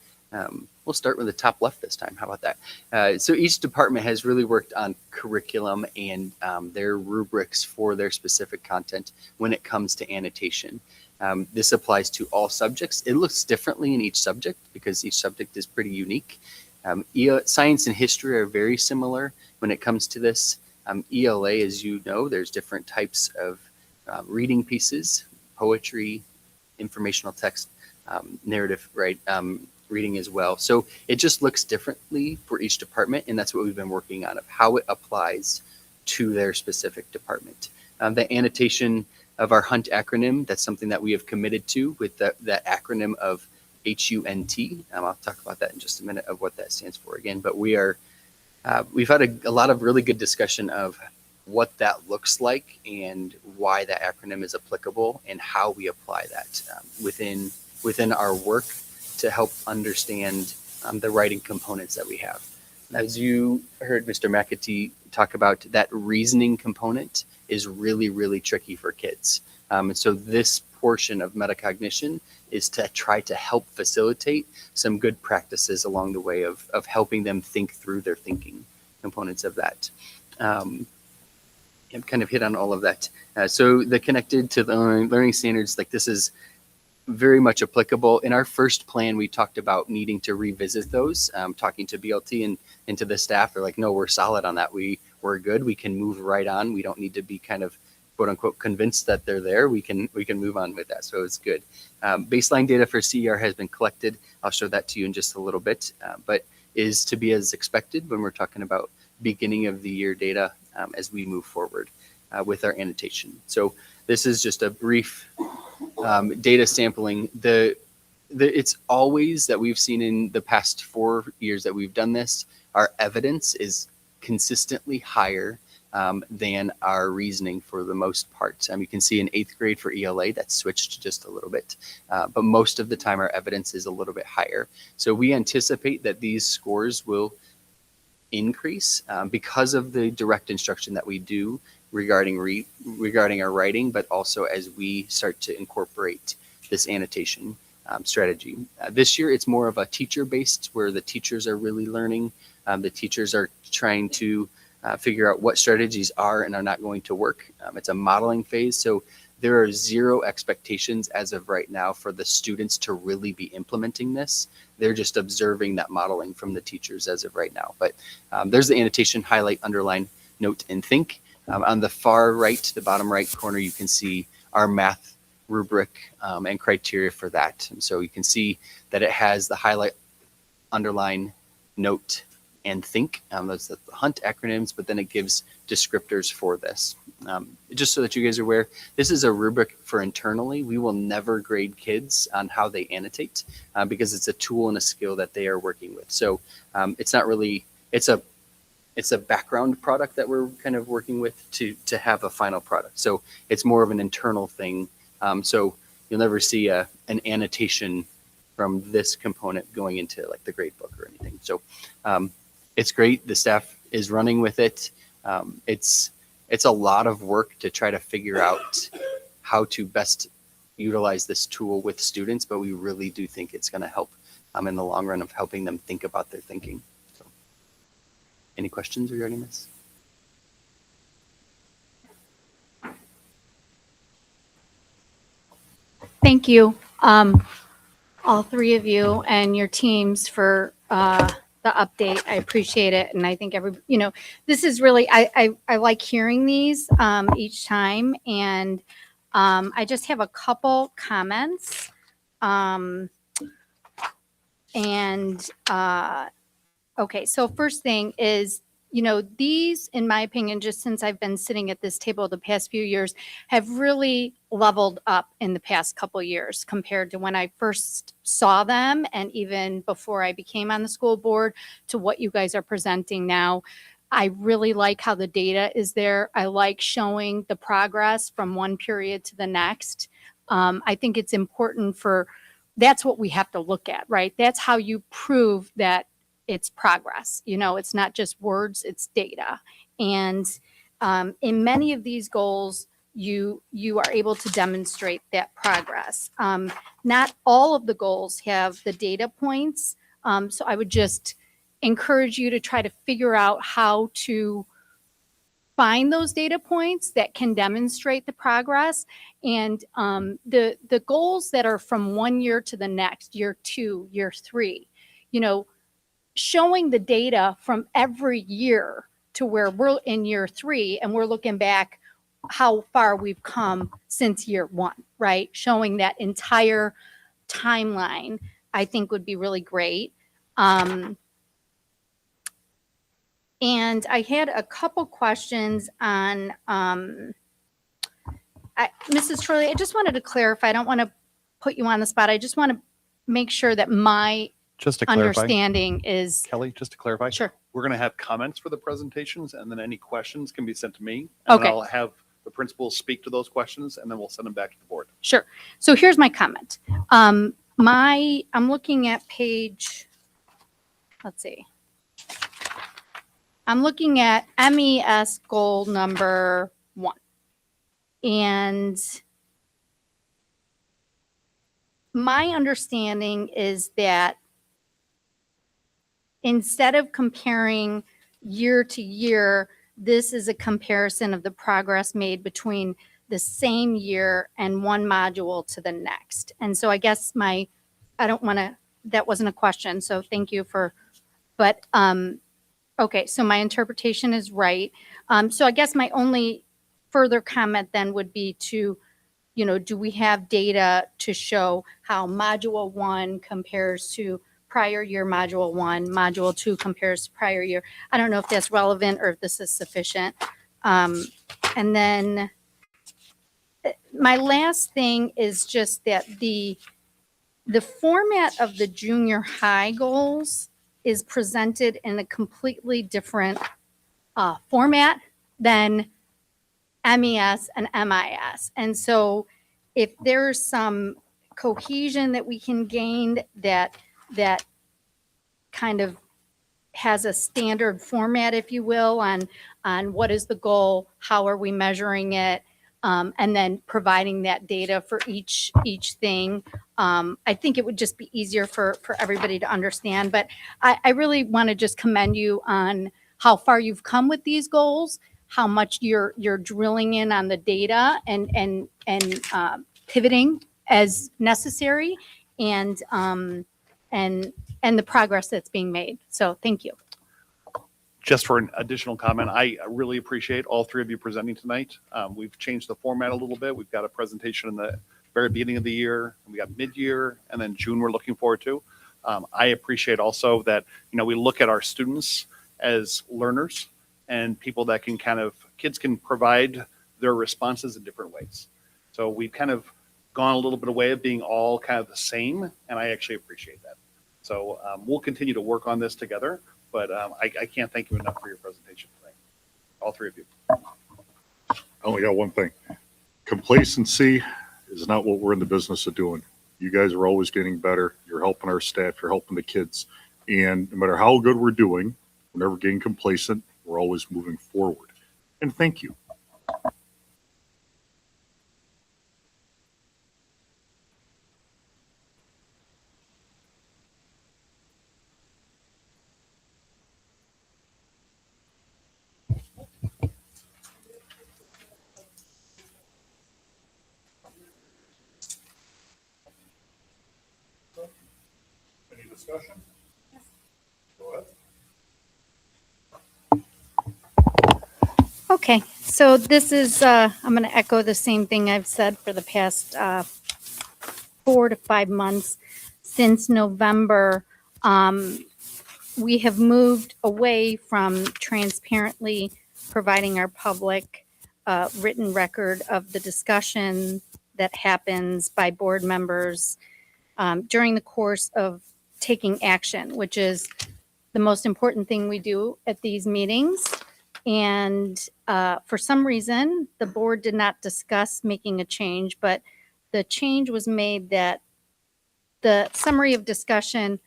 we'll start with the top left this time. How about that? So each department has really worked on curriculum and their rubrics for their specific content when it comes to annotation. This applies to all subjects. It looks differently in each subject because each subject is pretty unique. Science and history are very similar when it comes to this. ELA, as you know, there's different types of reading pieces, poetry, informational text, narrative, right? Reading as well. So it just looks differently for each department, and that's what we've been working on, of how it applies to their specific department. The annotation of our HUNT acronym, that's something that we have committed to with that acronym of HUNT. I'll talk about that in just a minute of what that stands for again, but we've had a lot of really good discussion of what that looks like and why that acronym is applicable and how we apply that within our work to help understand the writing components that we have. As you heard Mr. McAtee talk about, that reasoning component is really, really tricky for kids. And so this portion of metacognition is to try to help facilitate some good practices along the way of helping them think through their thinking components of that. I've kind of hit on all of that. So the connected to the learning standards, like this is very much applicable. In our first plan, we talked about needing to revisit those, talking to BLT and to the staff. They're like, no, we're solid on that. We're good. We can move right on. We don't need to be kind of quote unquote convinced that they're there. We can move on with that. So it's good. Baseline data for CER has been collected. I'll show that to you in just a little bit, but is to be as expected when we're talking about beginning of the year data as we move forward with our annotation. So this is just a brief data sampling. It's always that we've seen in the past 4 years that we've done this, our evidence is consistently higher than our reasoning for the most part. You can see in 8th grade for ELA, that's switched just a little bit, but most of the time our evidence is a little bit higher. So we anticipate that these scores will increase because of the direct instruction that we do regarding our writing, but also as we start to incorporate this annotation strategy. This year, it's more of a teacher-based, where the teachers are really learning. The teachers are trying to figure out what strategies are and are not going to work. It's a modeling phase, so there are zero expectations as of right now for the students to really be implementing this. They're just observing that modeling from the teachers as of right now. But there's the annotation, highlight, underline, note, and think. On the far right, the bottom right corner, you can see our math rubric and criteria for that. And so you can see that it has the highlight, underline, note, and think. Those are the HUNT acronyms, but then it gives descriptors for this. Just so that you guys are aware, this is a rubric for internally. We will never grade kids on how they annotate because it's a tool and a skill that they are working with. So it's not really, it's a background product that we're kind of working with to have a final product. So it's more of an internal thing. So you'll never see an annotation from this component going into like the grade book or anything. So it's great. The staff is running with it. It's a lot of work to try to figure out how to best utilize this tool with students, but we really do think it's going to help in the long run of helping them think about their thinking. So, any questions regarding this? Thank you, all three of you and your teams for the update. I appreciate it, and I think this is really I like hearing these each time, and I just have a couple comments, okay. So first thing is, these, in my opinion, just since I've been sitting at this table the past few years, have really leveled up in the past couple years compared to when I first saw them, and even before I became on the school board, to what you guys are presenting now. I really like how the data is there. I like showing the progress from one period to the next. I think it's important that's what we have to look at, right? That's how you prove that it's progress. It's not just words, it's data. And in many of these goals, you are able to demonstrate that progress. Not all of the goals have the data points. So I would just encourage you to try to figure out how to find those data points that can demonstrate the progress. And the goals that are from one year to the next, year 2, year 3, showing the data from every year to where we're in year 3 and we're looking back how far we've come since year 1, right? Showing that entire timeline, I think would be really great. And I had a couple questions on, Mrs. Trolley, I just wanted to clarify. I don't want to put you on the spot. I just want to make sure that my Just to clarify, understanding is, Kelly, just to clarify, sure. we're going to have comments for the presentations, and then any questions can be sent to me. And then Okay. I'll have the principals speak to those questions, and then we'll send them back to the board. Sure. So here's my comment. I'm looking at page, let's see. I'm looking at MES goal number 1. And my understanding is that instead of comparing year to year, this is a comparison of the progress made between the same year and one module to the next. And so I guess I don't want to, that wasn't a question, so thank you for, but, okay, so my interpretation is right. So I guess my only further comment then would be to, do we have data to show how module 1 compares to prior year module 1, module 2 compares to prior year? I don't know if that's relevant or if this is sufficient. And then my last thing is just that the format of the junior high goals is presented in a completely different format than MES and MIS. And so if there's some cohesion that we can gain that kind of has a standard format, if you will, on what is the goal, how are we measuring it, and then providing that data for each thing. I think it would just be easier for everybody to understand. But I really want to just commend you on how far you've come with these goals, how much you're drilling in on the data and pivoting as necessary, and the progress that's being made. So thank you. Just for an additional comment, I really appreciate all three of you presenting tonight. We've changed the format a little bit. We've got a presentation in the very beginning of the year, and we got mid-year, and then June we're looking forward to. I appreciate also that, we look at our students as learners and people that can kids can provide their responses in different ways. So we've kind of gone a little bit away of being all kind of the same, and I actually appreciate that. So we'll continue to work on this together. But I can't thank you enough for your presentation today, all three of you. I only got one thing. Complacency is not what we're in the business of doing. You guys are always getting better. You're helping our staff. You're helping the kids. And no matter how good we're doing, we're never getting complacent. We're always moving forward. And thank you. Any discussion? Go ahead. Okay, so this is, I'm going to echo the same thing I've said for the past 4 to 5 months. Since November, we have moved away from transparently providing our public written record of the discussion that happens by board members during the course of taking action, which is the most important thing we do at these meetings. And for some reason, the board did not discuss making a change, but the change was made that the summary of discussion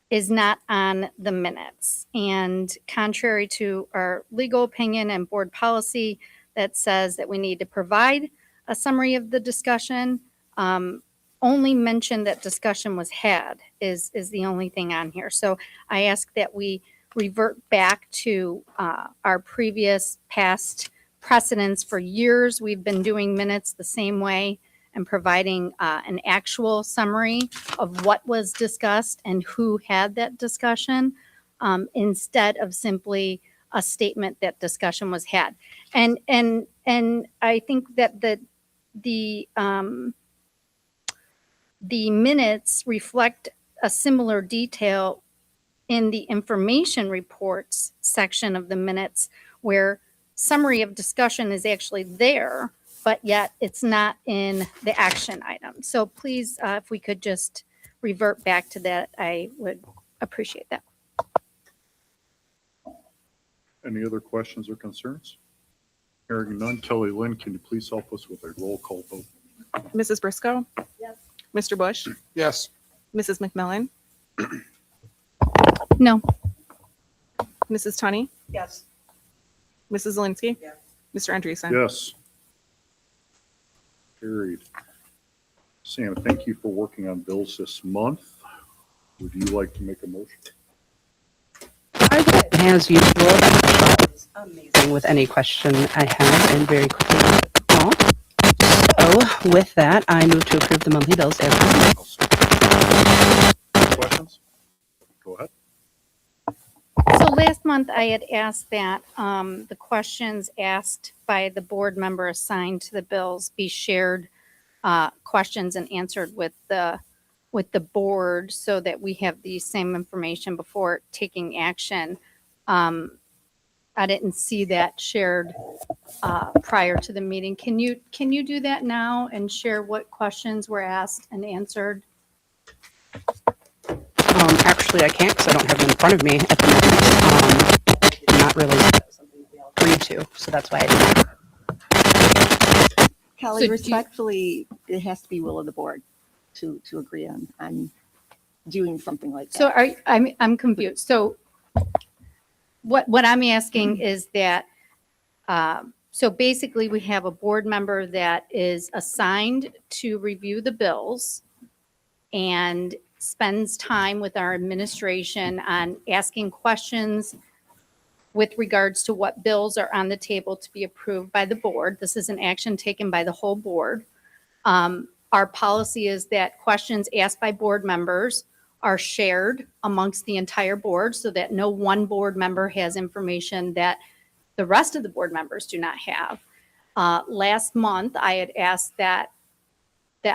is not on the minutes. And contrary to our legal opinion and board policy that says that we need to provide a summary of the discussion, only mention that discussion was had is the only thing on here. So I ask that we revert back to our previous past precedents. For years, we've been doing minutes the same way and providing an actual summary of what was discussed and who had that discussion, instead of simply a statement that discussion was had. And I think that the minutes reflect a similar detail in the information reports section of the minutes, where summary of discussion is actually there, but yet it's not in the action item. So please, if we could just revert back to that, I would appreciate that. Any other questions or concerns? Hearing none. Kelly Lynn, can you please help us with a roll call vote? Mrs. Briscoe? Yes. Mr. Bush? Yes. Mrs. McMillan? No. Mrs. Tunney? Yes. Mrs. Zelinski? Yes. Mr. Andreessen? Yes. Carried. Sam, thank you for working on bills this month. Would you like to make a motion? As usual, that was amazing with any question I had and very quickly. So with that, I move to approve the monthly bills as presented. Questions? Go ahead. So last month I had asked that the questions asked by the board member assigned to the bills be shared questions and answered with the board so that we have the same information before taking action. I didn't see that shared prior to the meeting. Can you do that now and share what questions were asked and answered? Actually, I can't because I don't have them in front of me at the moment. Not really something we all agreed to, so that's why I didn't. Kelly, So do you- respectfully, it has to be will of the board to agree on doing something like that. So I'm confused. So what I'm asking is that, so basically we have a board member that is assigned to review the bills and spends time with our administration on asking questions with regards to what bills are on the table to be approved by the board. This is an action taken by the whole board. Our policy is that questions asked by board members are shared amongst the entire board so that no one board member has information that the rest of the board members do not have. Last month, I had asked that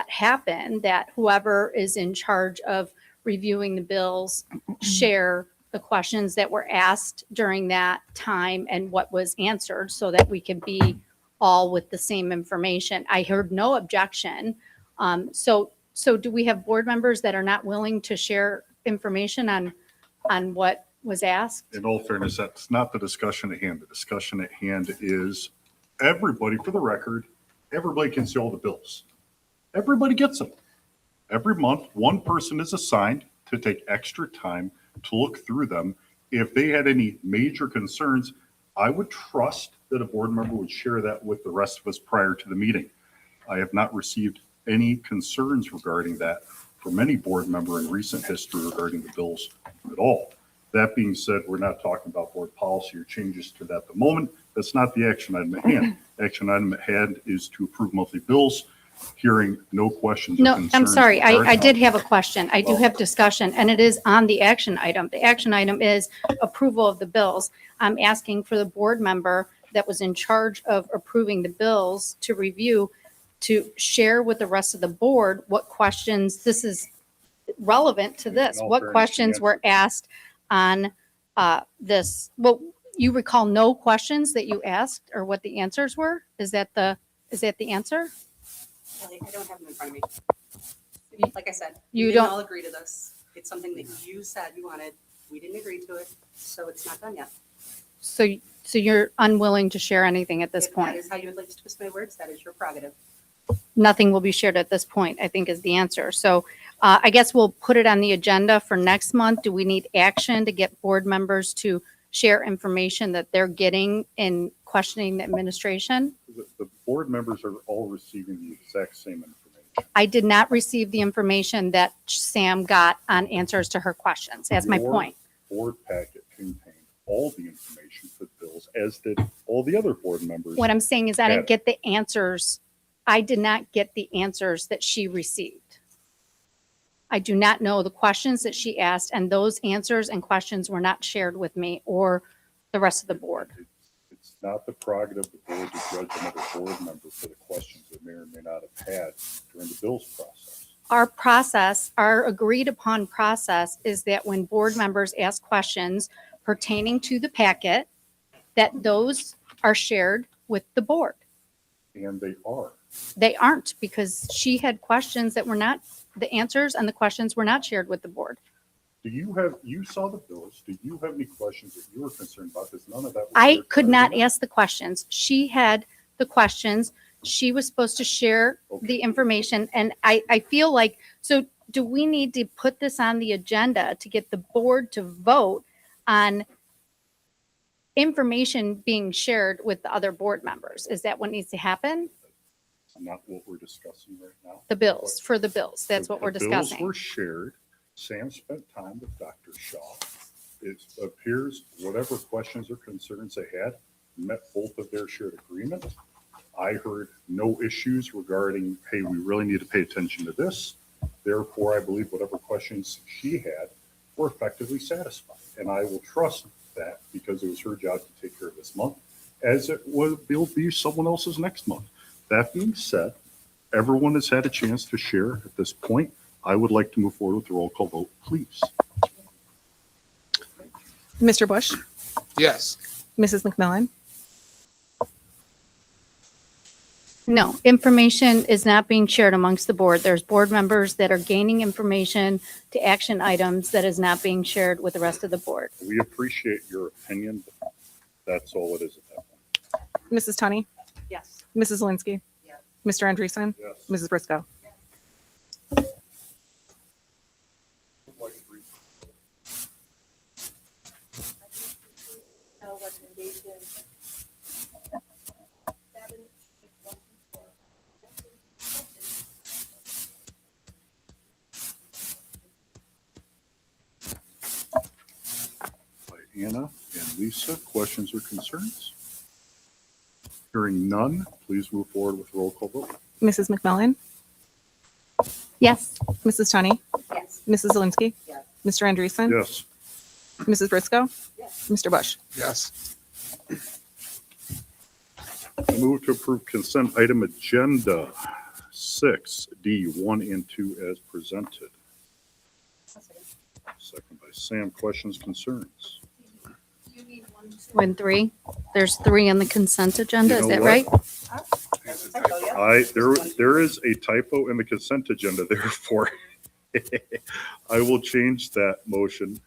happen, that whoever is in charge of reviewing the bills share the questions that were asked during that time and what was answered so that we could be all with the same information. I heard no objection. So do we have board members that are not willing to share information on what was asked? In all fairness, that's not the discussion at hand. The discussion at hand is everybody, for the record, everybody can see all the bills. Everybody gets them. Every month, one person is assigned to take extra time to look through them. If they had any major concerns, I would trust that a board member would share that with the rest of us prior to the meeting. I have not received any concerns regarding that from any board member in recent history regarding the bills at all. That being said, we're not talking about board policy or changes to that at the moment. That's not the action item at hand. Action item at hand is to approve monthly bills. Hearing no questions or No, concerns. I'm sorry. I regarding did them. have a question. I do have discussion, and it is on the action item. The action item is approval of the bills. I'm asking for the board member that was in charge of approving the bills to review, to share with the rest of the board what questions, this is relevant to this, In all what fairness, questions the were answer- asked on this. Well, you recall no questions that you asked or what the answers were? Is that the answer? Kelly, I don't have them in front of me. Like I said, You we didn't don't- all agree to this. It's something that you said you wanted. We didn't agree to it, so it's not done yet. So you're unwilling to share anything at this If point? that is how you would like to twist my words, that is your prerogative. Nothing will be shared at this point, I think is the answer. So I guess we'll put it on the agenda for next month. Do we need action to get board members to share information that they're getting in questioning the administration? The board members are all receiving the exact same information. I did not receive the information that Sam got on answers to her questions. That's my Your point. Board packet contained all the information for the bills, as did all the other board members. What I'm saying is I Got didn't it. get the answers. I did not get the answers that she received. I do not know the questions that she asked, and those answers and questions were not shared with me or the rest of the board. It's not the prerogative of the board to judge another board member for the questions they may or may not have had during the bills process. Our process, our agreed upon process is that when board members ask questions pertaining to the packet, that those are shared with the board. And they are. They aren't, because she had questions that were not, the answers and the questions were not shared with the board. You saw the bills. Do you have any questions that you were concerned about? Because none of that was I shared could prior to not that. ask the questions. She had the questions. She was supposed to share the information. And I feel like, so do we need to put this on the agenda to get the board to vote on information being shared with the other board members? Is that what needs to happen? not what we're discussing right now. The bills, for the bills. That's what we're The bills discussing. were shared. Sam spent time with Dr. Shaw. It appears whatever questions or concerns they had met both of their shared agreement. I heard no issues regarding, hey, we really need to pay attention to this. Therefore, I believe whatever questions she had were effectively satisfied. And I will trust that because it was her job to take care of this month, as it will be someone else's next month. That being said, everyone has had a chance to share at this point. I would like to move forward with the roll call vote, please. Mr. Bush, Yes. Mrs. McMillan, No, information is not being shared amongst the board. There's board members that are gaining information to action items that is not being shared with the rest of the board. We appreciate your opinion, but that's all it is at that point. Mrs. Tunney, Yes. Mrs. Zelinski, Yes. Mr. Andreessen, Yes. Mrs. Briscoe. By Anna and Lisa, questions or concerns? Hearing none, please move forward with roll call vote. Mrs. McMillan, Yes. Mrs. Tunney, Yes. Mrs. Zelinski, Yes. Mr. Andreessen, Yes. Mrs. Briscoe, Yes. Mr. Bush. Yes. Move to approve consent item agenda 6D, 1 and 2 as presented. Second by Sam. Questions, concerns? When three, there's three on the consent agenda, You is know that what? right? There is a typo in the consent agenda, therefore I will change that motion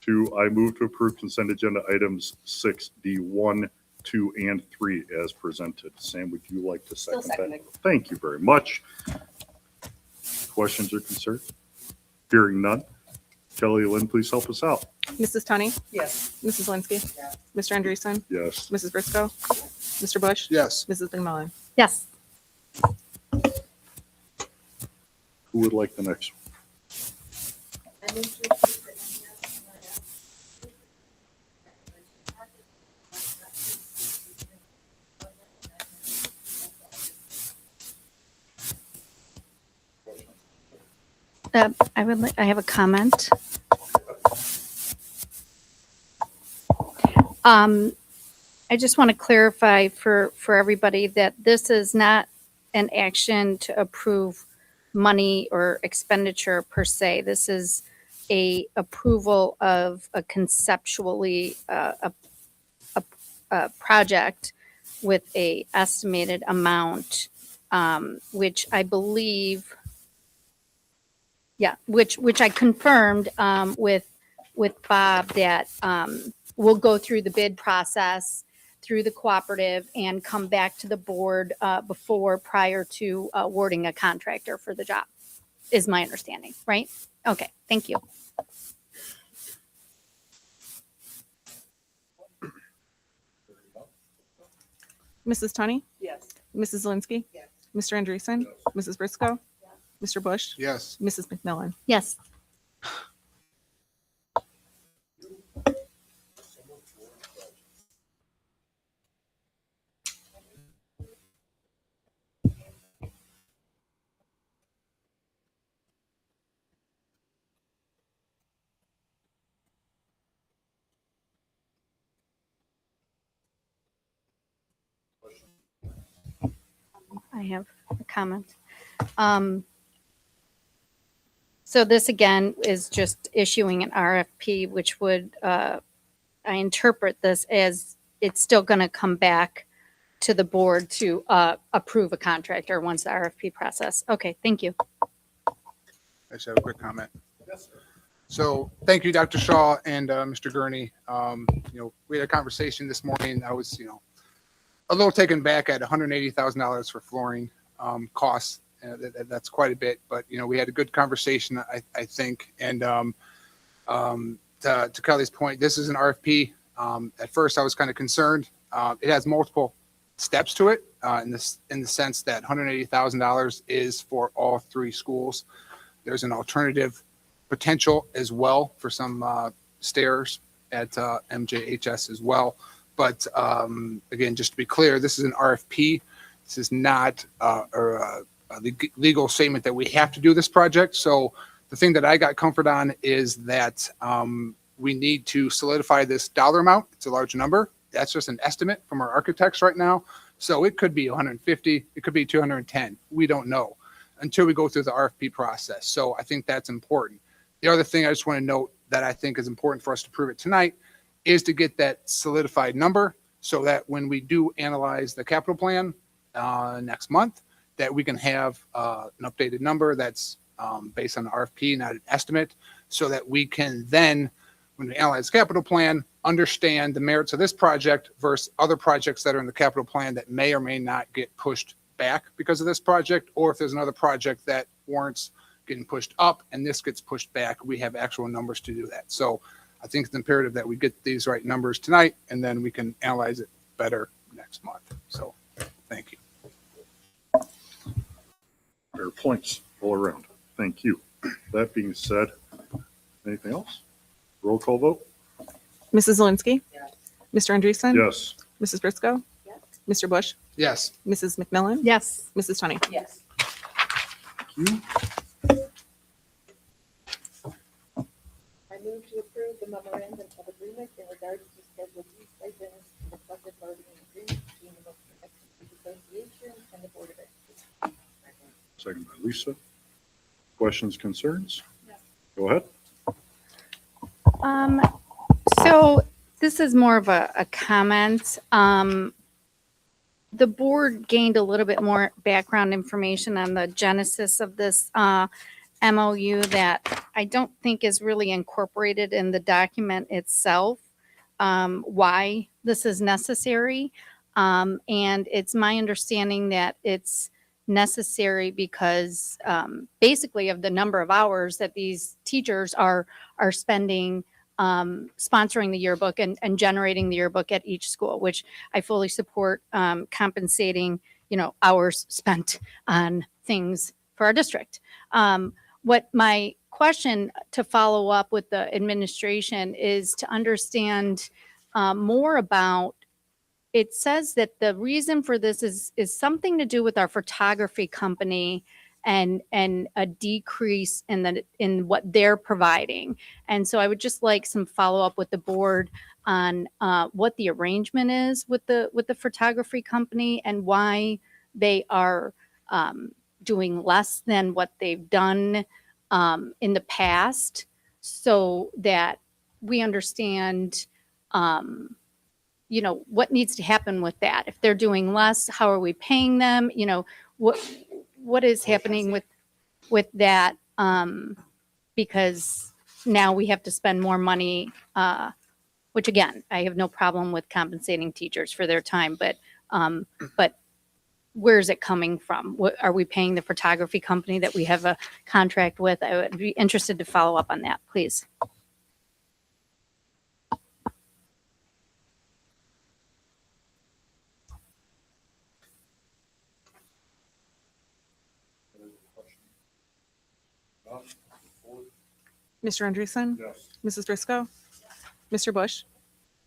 to, I move to approve consent agenda items 6D, 1, 2, and 3 as presented. Sam, would you like to Still second that? seconding. Thank you very much. Questions or concerns? Hearing none. Kelly Lynn, please help us out. Mrs. Tunney, Yes. Mrs. Zelinski, Yes. Mr. Andreessen, Yes. Mrs. Briscoe, Mr. Bush, Yes. Mrs. McMillan. Yes. Who would like the next one? I have a comment. I just want to clarify for everybody that this is not an action to approve money or expenditure per se. This is a approval of a conceptually, a project with a estimated amount, which I believe, which I confirmed with Bob that we'll go through the bid process through the cooperative and come back to the board prior to awarding a contractor for the job, is my understanding, right? Okay, thank you. Mrs. Tunney, Yes. Mrs. Zelinski, Yes. Mr. Andreessen, Mrs. Briscoe, Mr. Bush, Yes. Mrs. McMillan. Yes. I have a comment. So this again is just issuing an RFP, which would, I interpret this as it's still going to come back to the board to approve a contractor once the RFP process. Okay, thank you. I just have a quick comment. So thank you, Dr. Shaw and Mr. Gurney. We had a conversation this morning. I was, a little taken back at $180,000 for flooring costs. That's quite a bit, but we had a good conversation, I think. And to Kelly's point, this is an RFP. At first, I was kind of concerned. It has multiple steps to it. in the sense that $180,000 is for all three schools. There's an alternative potential as well for some stairs at MJHS as well. But again, just to be clear, this is an RFP. This is not a legal statement that we have to do this project. So the thing that I got comfort on is that we need to solidify this dollar amount. It's a large number. That's just an estimate from our architects right now. So it could be 150, it could be 210. We don't know until we go through the RFP process. So I think that's important. The other thing I just want to note that I think is important for us to prove it tonight is to get that solidified number so that when we do analyze the capital plan next month, that we can have an updated number that's based on the RFP, not an estimate, so that we can then, when we analyze the capital plan, understand the merits of this project versus other projects that are in the capital plan that may or may not get pushed back because of this project, or if there's another project that warrants getting pushed up and this gets pushed back, we have actual numbers to do that. So I think it's imperative that we get these right numbers tonight, and then we can analyze it better next month. So thank you. Fair points all around. Thank you. That being said, anything else? Roll call vote? Mrs. Zelinski? Mr. Andreessen? Yes. Mrs. Briscoe? Mr. Bush? Yes. Mrs. McMillan? Yes. Mrs. Tunney? Yes. Thank you. I move to approve the memorandum of agreement in regards to Schedule D stipends for the collective bargaining agreement between the Mokena Association and the Board of Education. Second by Lisa. Questions, concerns? Go ahead. So this is more of a comment. The board gained a little bit more background information on the genesis of this MOU that I don't think is really incorporated in the document itself, why this is necessary. And it's my understanding that it's necessary because basically of the number of hours that these teachers are spending sponsoring the yearbook and generating the yearbook at each school, which I fully support, compensating, hours spent on things for our district. What my question to follow up with the administration is to understand more about, it says that the reason for this is something to do with our photography company and a decrease in what they're providing. And so I would just like some follow up with the board on what the arrangement is with the photography company and why they are doing less than what they've done in the past, so that we understand what needs to happen with that. If they're doing less, how are we paying them? What is happening with that? Because now we have to spend more money, which again, I have no problem with compensating teachers for their time, but where is it coming from? What are we paying the photography company that we have a contract with? I would be interested to follow up on that, please. Mr. Andreessen? Yes. Mrs. Briscoe? Mr. Bush?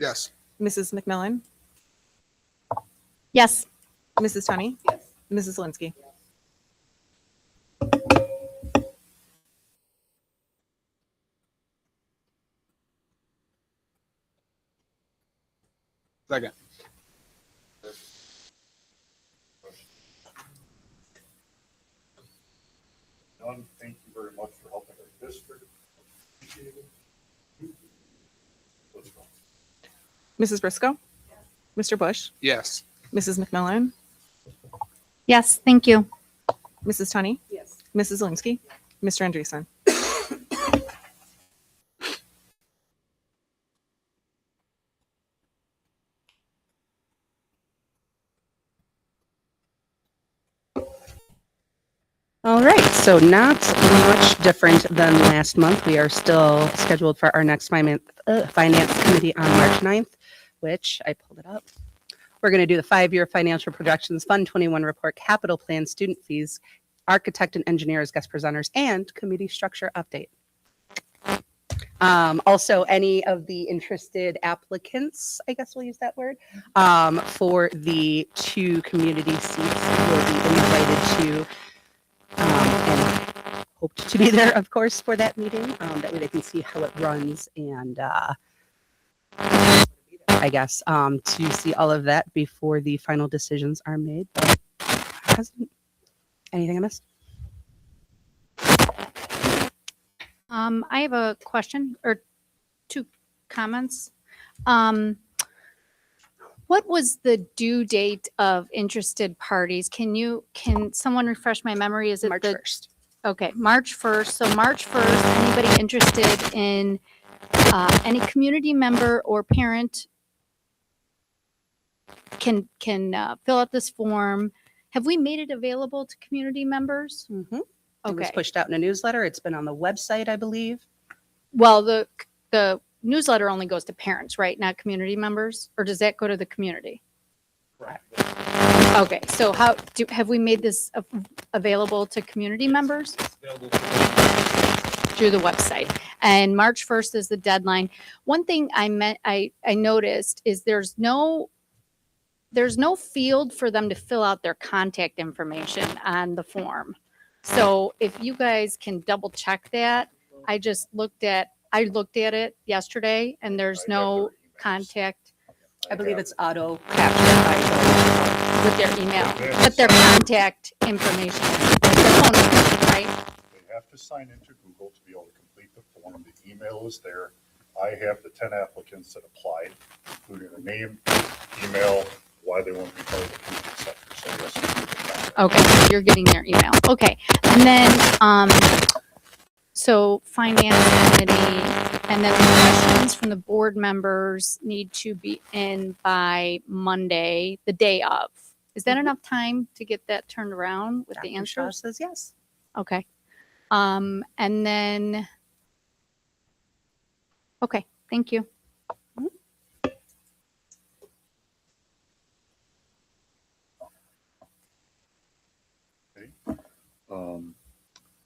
Yes. Mrs. McMillan? Yes. Mrs. Tunney? Yes. Mrs. Zelinski? Second. None. Thank you very much for helping our district. Appreciate it. Let's go. Mrs. Briscoe? Mr. Bush? Yes. Mrs. McMillan? Yes, thank you. Mrs. Tunney? Yes. Mrs. Zelinski? Mr. Andreessen? All right, so not much different than last month. We are still scheduled for our next finance committee on March 9th, which I pulled it up. We're going to do the 5-year financial projections, Fund 21 report, capital plan, student fees, architect and engineer as guest presenters, and committee structure update. Also, any of the interested applicants, I guess we'll use that word, for the 2 community seats will be invited to and hoped to be there, of course, for that meeting. That way they can see how it runs and I guess to see all of that before the final decisions are made. But anything I missed? I have a question or 2 comments. What was the due date of interested parties? Can someone refresh my memory? Is it March 1st. Okay, March 1st. So March 1st, anybody interested in any community member or parent can fill out this form. Have we made it available to community members? Mm-hmm. It was Okay. pushed out in a newsletter. It's been on the website, I believe. Well, the newsletter only goes to parents, right? Not community members? Or does that go to the community? Okay, so have we made this available to community members? Through the website. And March 1st is the deadline. One thing I noticed is there's no field for them to fill out their contact information on the form. So if you guys can double check that, I looked at it yesterday and there's no contact. I believe it's auto captured by with their email, but their contact information, their phone number, right? They have to sign into Google to be able to complete the form. The email is there. I have the 10 applicants that applied, including their name, email, why they want to be part of the community sector. So yes. Okay, so you're getting their email. Okay, and then so finance committee, and then the questions from the board members need to be in by Monday, the day of. Is that enough time to get that turned around with the Dr. Shaw answers? says yes. Okay. And then, okay, thank you.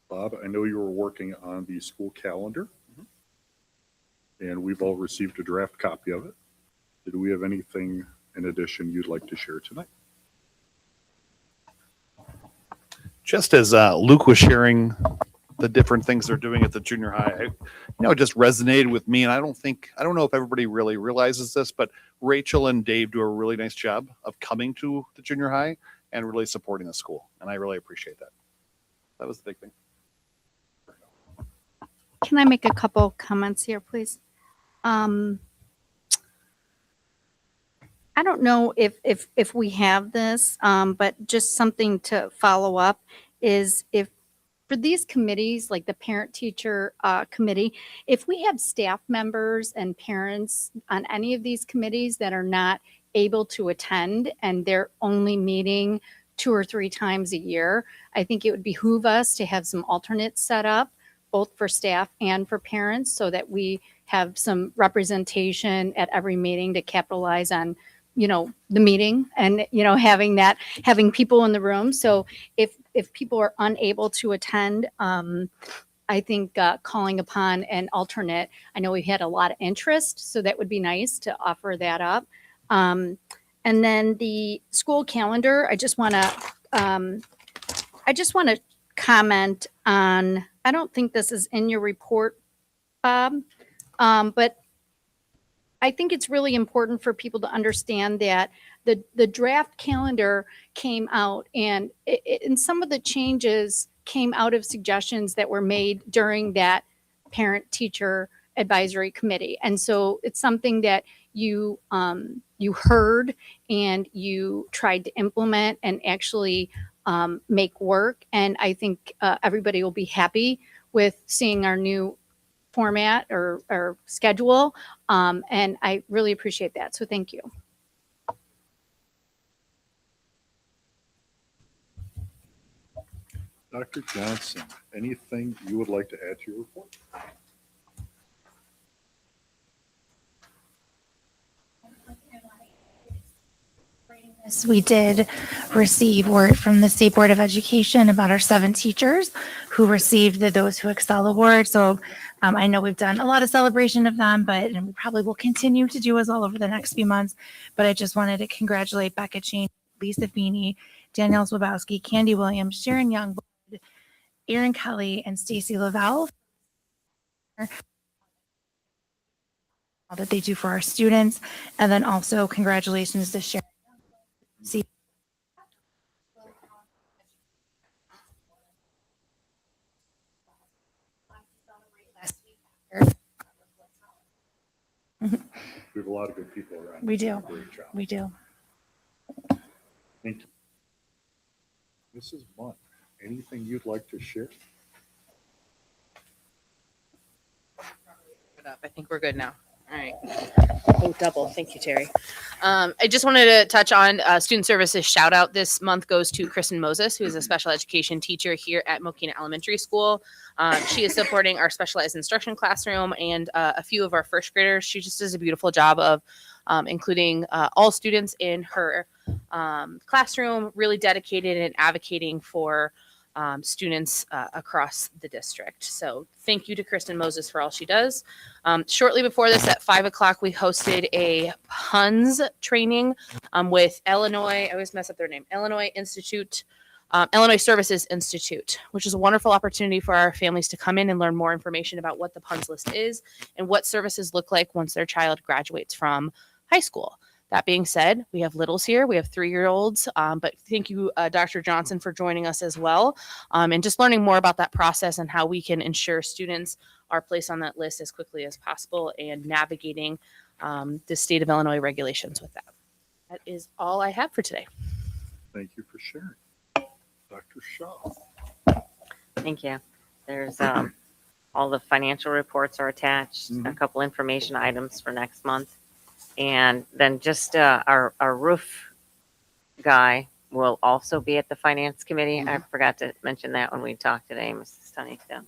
Bob, I know you were working on the school calendar, and we've all received a draft copy of it. Did we have anything in addition you'd like to share tonight? Just as Luke was sharing the different things they're doing at the junior high, it just resonated with me. And I don't know if everybody really realizes this, but Rachel and Dave do a really nice job of coming to the junior high and really supporting the school. And I really appreciate that. That was the big thing. Can I make a couple comments here, please? I don't know if we have this, but just something to follow up is if for these committees, like the parent teacher committee, if we have staff members and parents on any of these committees that are not able to attend and they're only meeting 2 or 3 times a year, I think it would behoove us to have some alternates set up, both for staff and for parents, so that we have some representation at every meeting to capitalize on, the meeting and, having people in the room. So if people are unable to attend, I think calling upon an alternate, I know we've had a lot of interest, so that would be nice to offer that up. And then the school calendar, I just want to comment on, I don't think this is in your report, Bob, but I think it's really important for people to understand that the draft calendar came out and some of the changes came out of suggestions that were made during that parent teacher advisory committee. And so it's something that you heard and you tried to implement and actually make work. And I think everybody will be happy with seeing our new format or schedule. And I really appreciate that. So thank you. Dr. Johnson, anything you would like to add to your report? Yes, we did receive word from the State Board of Education about our 7 teachers who received the Those Who Excel Award. So I know we've done a lot of celebration of them, and we probably will continue to do as well over the next few months. But I just wanted to congratulate Becca Cheney, Lisa Feeney, Danielle Zwabowski, Candy Williams, Sharon Youngblood, Erin Kelly, and Stacy Lavelle all that they do for our students. And then also congratulations to Sharon. See, We have a lot of good people around. we do. Great job. We do. Thank you. Mrs. Munn, anything you'd like to share? I think we're good now. All right. Oh, double. Thank you, Terry. I just wanted to touch on student services shout out this month goes to Kristen Moses, who is a special education teacher here at Mokena Elementary School. She is supporting our specialized instruction classroom and a few of our first graders. She just does a beautiful job of including all students in her classroom, really dedicated and advocating for students across the district. So thank you to Kristen Moses for all she does. Shortly before this at 5 o'clock, we hosted a puns training with Illinois, I always mess up their name, Illinois Services Institute, which is a wonderful opportunity for our families to come in and learn more information about what the puns list is and what services look like once their child graduates from high school. That being said, we have littles here. We have 3-year-olds, but thank you, Dr. Johnson, for joining us as well, and just learning more about that process and how we can ensure students are placed on that list as quickly as possible and navigating the state of Illinois regulations with that. That is all I have for today. Thank you for sharing. Dr. Shaw. Thank you. There's all the financial reports are attached, a couple information items for next month. And then just our roof guy will also be at the finance committee. I forgot to mention that when we talked today, Mrs. Tunney. So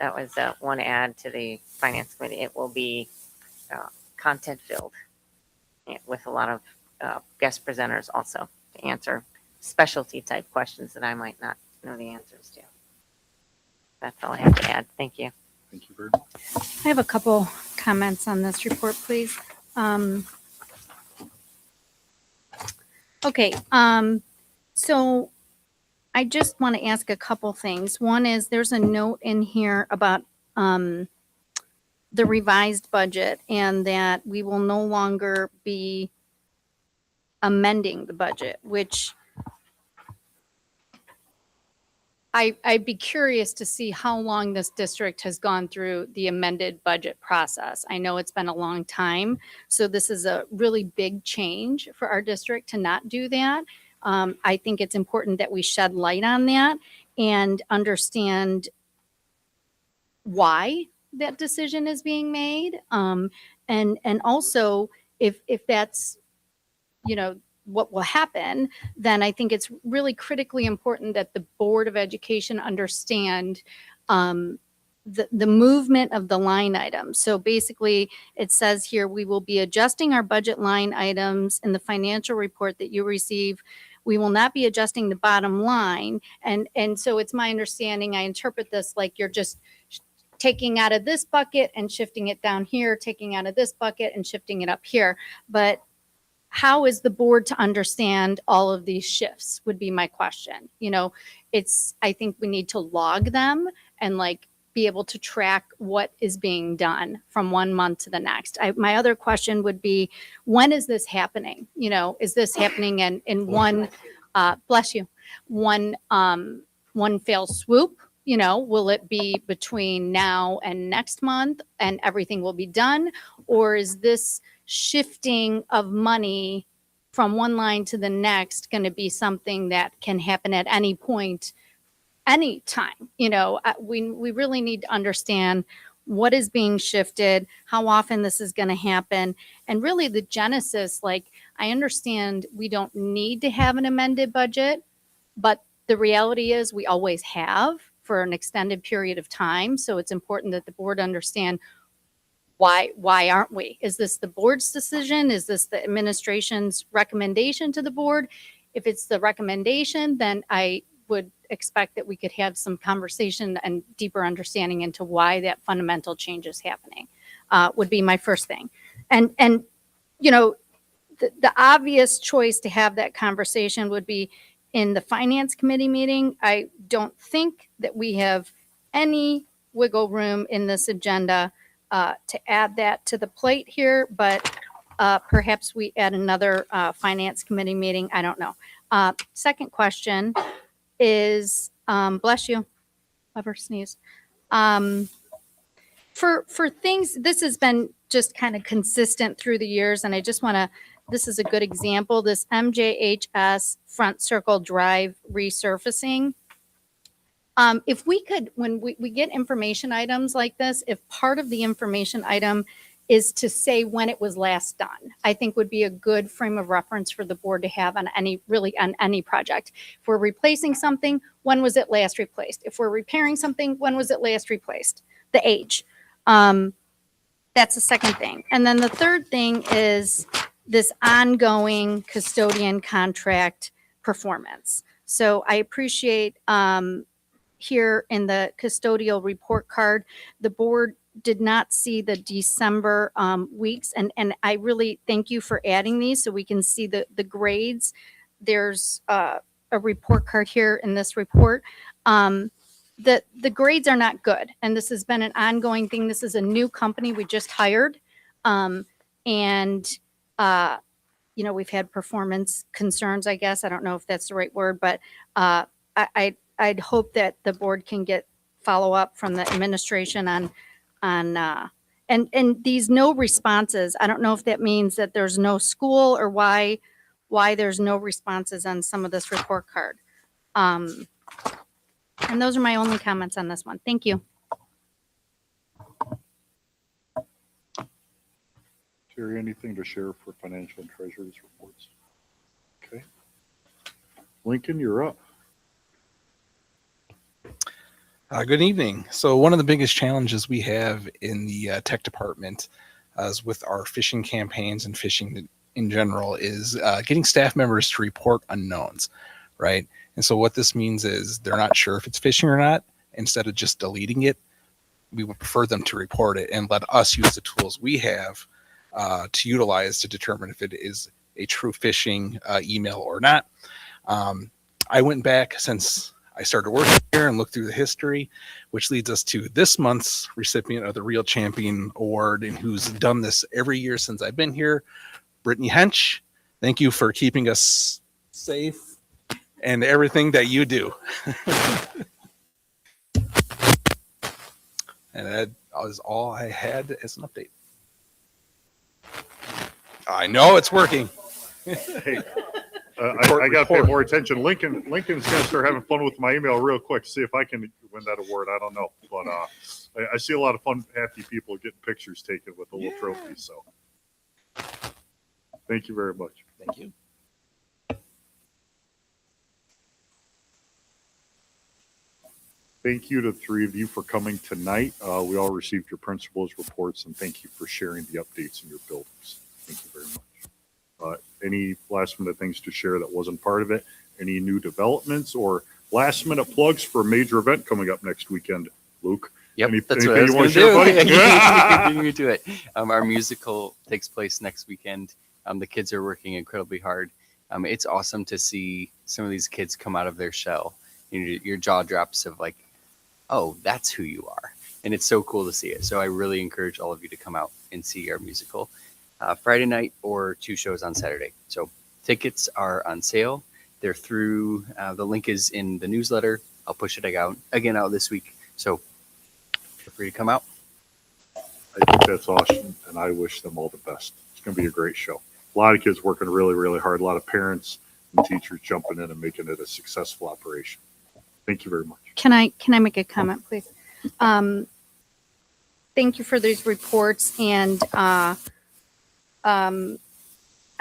that was one add to the finance committee. It will be content filled with a lot of guest presenters also to answer specialty type questions that I might not know the answers to. That's all I have to add. Thank you. Thank you very much. I have a couple comments on this report, please. Okay, so I just want to ask a couple things. One is there's a note in here about the revised budget and that we will no longer be amending the budget, which I'd be curious to see how long this district has gone through the amended budget process. I know it's been a long time, so this is a really big change for our district to not do that. I think it's important that we shed light on that and understand why that decision is being made. And also if that's, what will happen, then I think it's really critically important that the Board of Education understand the movement of the line items. So basically, it says here, we will be adjusting our budget line items in the financial report that you receive. We will not be adjusting the bottom line. And so it's my understanding, I interpret this like you're just taking out of this bucket and shifting it down here, taking out of this bucket and shifting it up here. But how is the board to understand all of these shifts would be my question. I think we need to log them and be able to track what is being done from one month to the next. My other question would be, when is this happening? Is this happening in one, bless you, one fell swoop? Will it be between now and next month and everything will be done? Or is this shifting of money from one line to the next going to be something that can happen at any point, any time? We really need to understand what is being shifted, how often this is going to happen, and really the genesis. I understand we don't need to have an amended budget, but the reality is we always have for an extended period of time. So it's important that the board understand why aren't we? Is this the board's decision? Is this the administration's recommendation to the board? If it's the recommendation, then I would expect that we could have some conversation and deeper understanding into why that fundamental change is happening, would be my first thing. And you know, the obvious choice to have that conversation would be in the finance committee meeting. I don't think that we have any wiggle room in this agenda to add that to the plate here, but perhaps we add another finance committee meeting. I don't know. Second question is, bless you, whoever sneezed. For things, this has been just kind of consistent through the years, and I just want to, this is a good example, this MJHS Front Circle Drive resurfacing. If we could, when we get information items like this, if part of the information item is to say when it was last done, I think would be a good frame of reference for the board to have on any, really on any project. If we're replacing something, when was it last replaced? If we're repairing something, when was it last replaced? The age. That's the second thing. And then the third thing is this ongoing custodian contract performance. So I appreciate here in the custodial report card, the board did not see the December weeks. And I really thank you for adding these so we can see the grades. There's a report card here in this report. The grades are not good. And this has been an ongoing thing. This is a new company we just hired. You know, we've had performance concerns, I guess. I don't know if that's the right word, but I'd hope that the board can get follow up from the administration on and these no responses. I don't know if that means that there's no school or why there's no responses on some of this report card. And those are my only comments on this one. Thank you. Terry, anything to share for financial and treasurer's reports? Okay. Lincoln, you're up. Good evening. So one of the biggest challenges we have in the tech department is with our phishing campaigns and phishing in general is getting staff members to report unknowns, right? And so what this means is they're not sure if it's phishing or not. Instead of just deleting it, we would prefer them to report it and let us use the tools we have to utilize to determine if it is a true phishing email or not. I went back since I started working here and looked through the history, which leads us to this month's recipient of the Real Champion Award and who's done this every year since I've been here, Brittany Hench. Thank you for keeping us safe and everything that you do. And that was all I had as an update. I know it's working. Hey, I got to pay more attention. Lincoln's going to start having fun with my email real quick. See if I can win that award. I don't know, but I see a lot of fun, happy people getting pictures taken with the little trophies. So, thank you very much. Thank you. Thank you to the three of you for coming tonight. We all received your principals' reports, and thank you for sharing the updates in your buildings. Thank you very much. Any last minute things to share that wasn't part of it? Any new developments or last minute plugs for a major event coming up next weekend, Luke? Yep, that's anything what I was you want to gonna share, buddy? Continue to it. Our musical takes place next weekend. The kids are working incredibly hard. It's awesome to see some of these kids come out of their shell. Your jaw drops of like, oh, that's who you are. And it's so cool to see it. So I really encourage all of you to come out and see our musical Friday night or 2 shows on Saturday. So tickets are on sale. They're through, the link is in the newsletter. I'll push it out this week. So feel free to come out. I think that's awesome, and I wish them all the best. It's going to be a great show. A lot of kids working really, really hard. A lot of parents and teachers jumping in and making it a successful operation. Thank you very much. Can I make a comment, please? Thank you for these reports. And I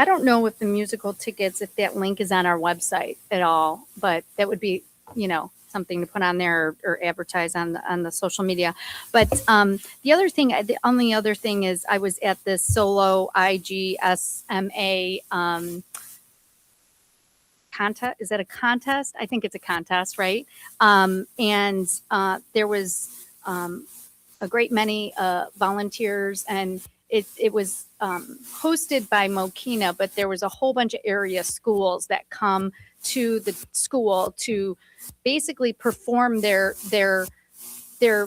don't know if the musical tickets, if that link is on our website at all, but that would be, something to put on there or advertise on the social media. But the only other thing is I was at this solo IGSMA contest. Is that a contest? I think it's a contest, right? And there was a great many volunteers, and it was hosted by Mokena, but there was a whole bunch of area schools that come to the school to basically perform their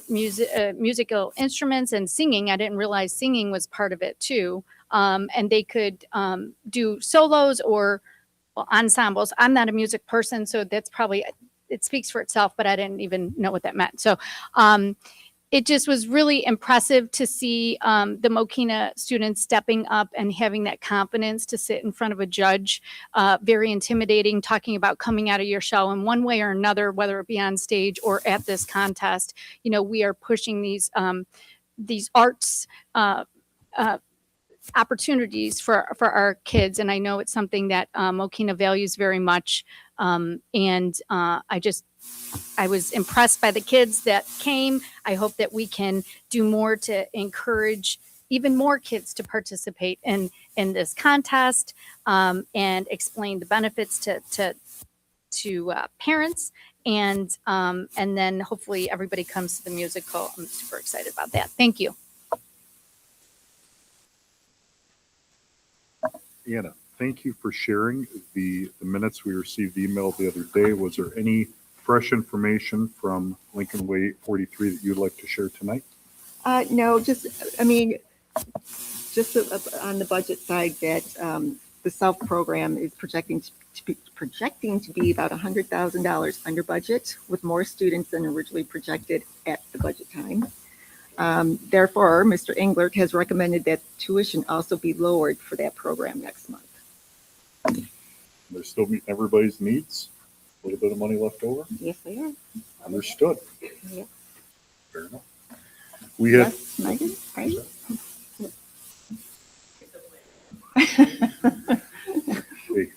musical instruments and singing. I didn't realize singing was part of it too. And they could do solos or ensembles. I'm not a music person, so that's probably, it speaks for itself, but I didn't even know what that meant. So it just was really impressive to see the Mokena students stepping up and having that confidence to sit in front of a judge. Very intimidating, talking about coming out of your shell in one way or another, whether it be on stage or at this contest. You know, we are pushing these arts opportunities for our kids, and I know it's something that Mokena values very much. I was impressed by the kids that came. I hope that we can do more to encourage even more kids to participate in this contest, and explain the benefits to parents, and then hopefully everybody comes to the musical. I'm super excited about that. Thank you. Anna, thank you for sharing the minutes. We received the email the other day. Was there any fresh information from Lincoln Way 43 that you'd like to share tonight? No, just on the budget side, that the SELF program is projecting to be about $100,000 under budget, with more students than originally projected at the budget time. Therefore, Mr. Englert has recommended that tuition also be lowered for that program next month. They're still meeting everybody's needs? A little bit of money left over? Yes, they are. Understood. Yep. Fair enough. We had. Yes, Megan, right? Hey,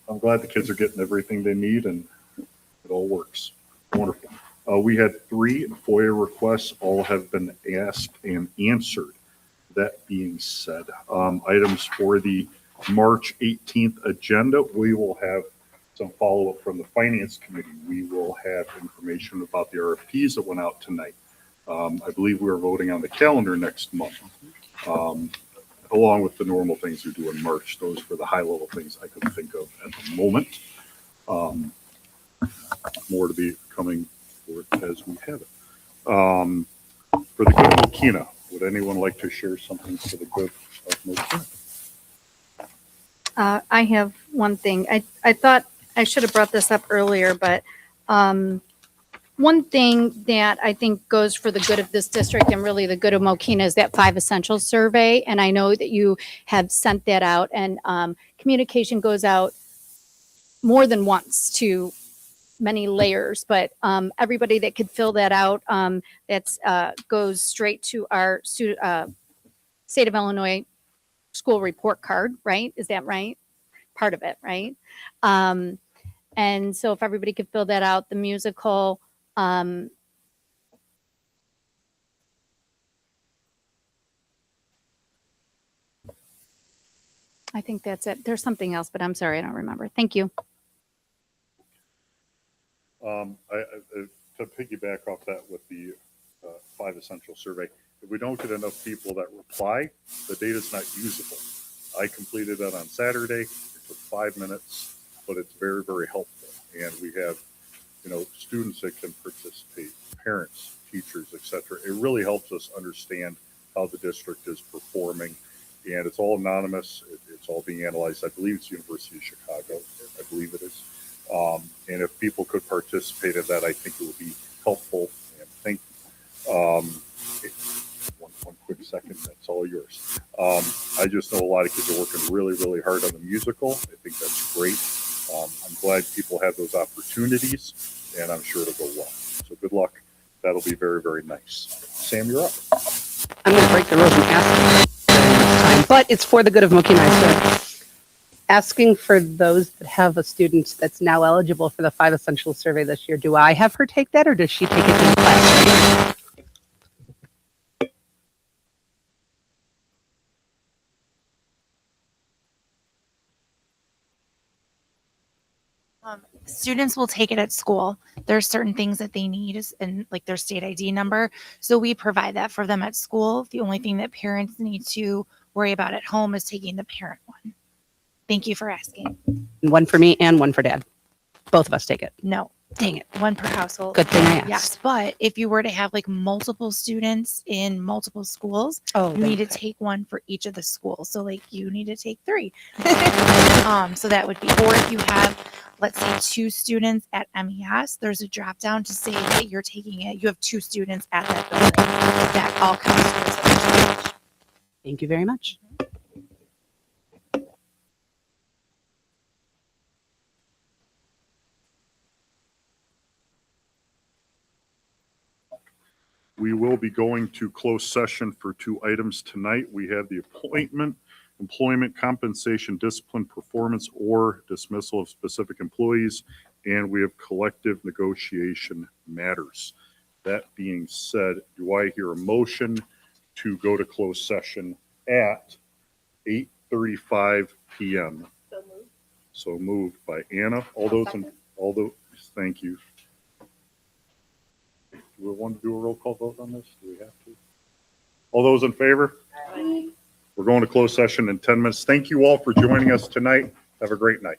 I'm glad the kids are getting everything they need and it all works. Wonderful. We had 3 FOIA requests. All have been asked and answered. That being said, items for the March 18th agenda, we will have some follow-up from the Finance Committee. We will have information about the RFPs that went out tonight. I believe we are voting on the calendar next month, along with the normal things we do in March. Those were the high-level things I could think of at the moment. More to be coming as we have it. For the good of Mokena, would anyone like to share something for the good of Mokena? I have one thing. I thought I should have brought this up earlier, but one thing that I think goes for the good of this district and really the good of Mokena is that 5 Essentials survey. And I know that you have sent that out, and communication goes out more than once to many layers, but everybody that could fill that out, that's goes straight to our state of Illinois school report card, right? Is that right? Part of it, right? And so if everybody could fill that out, the musical, I think that's it. There's something else, but I'm sorry, I don't remember. Thank you. To piggyback off that with the 5 Essential survey, if we don't get enough people that reply, the data's not usable. I completed that on Saturday. It took 5 minutes, but it's very, very helpful. And we have, students that can participate, parents, teachers, etc. It really helps us understand how the district is performing. And it's all anonymous. It's all being analyzed. I believe it's University of Chicago. I believe it is. And if people could participate in that, I think it would be helpful. And thank you. One quick second, that's all yours. I just know a lot of kids are working really, really hard on the musical. I think that's great. I'm glad people have those opportunities, and I'm sure it'll go well. So good luck. That'll be very, very nice. Sam, you're up. I'm going to break the rules and ask time, but it's for the good of Mokena, I swear. asking for those that have a student that's now eligible for the 5 Essentials survey this year. Do I have her take that or does she take it in class? Students will take it at school. There's certain things that they need and like their state ID number. So we provide that for them at school. The only thing that parents need to worry about at home is taking the parent one. Thank you for asking. One for me and one for dad. Both of us take it. No. Dang it. One per household. Good thing I asked. Yes, but if you were to have like multiple students in multiple schools, Oh, you then need to okay. take one for each of the schools. So like you need to take 3. So that would be, or if you have, let's say 2 students at MES, there's a drop down to say that you're taking it. You have 2 students at that building. That all counts towards it. Thank you very much. We will be going to closed session for 2 items tonight. We have the appointment, employment, compensation, discipline, performance, or dismissal of specific employees, and we have collective negotiation matters. That being said, do I hear a motion to go to closed session at 8:35 PM? So moved by Anna. Thank you. Do we want to do a roll call vote on this? Do we have to? All those in favor? We're going to closed session in 10 minutes. Thank you all for joining us tonight. Have a great night.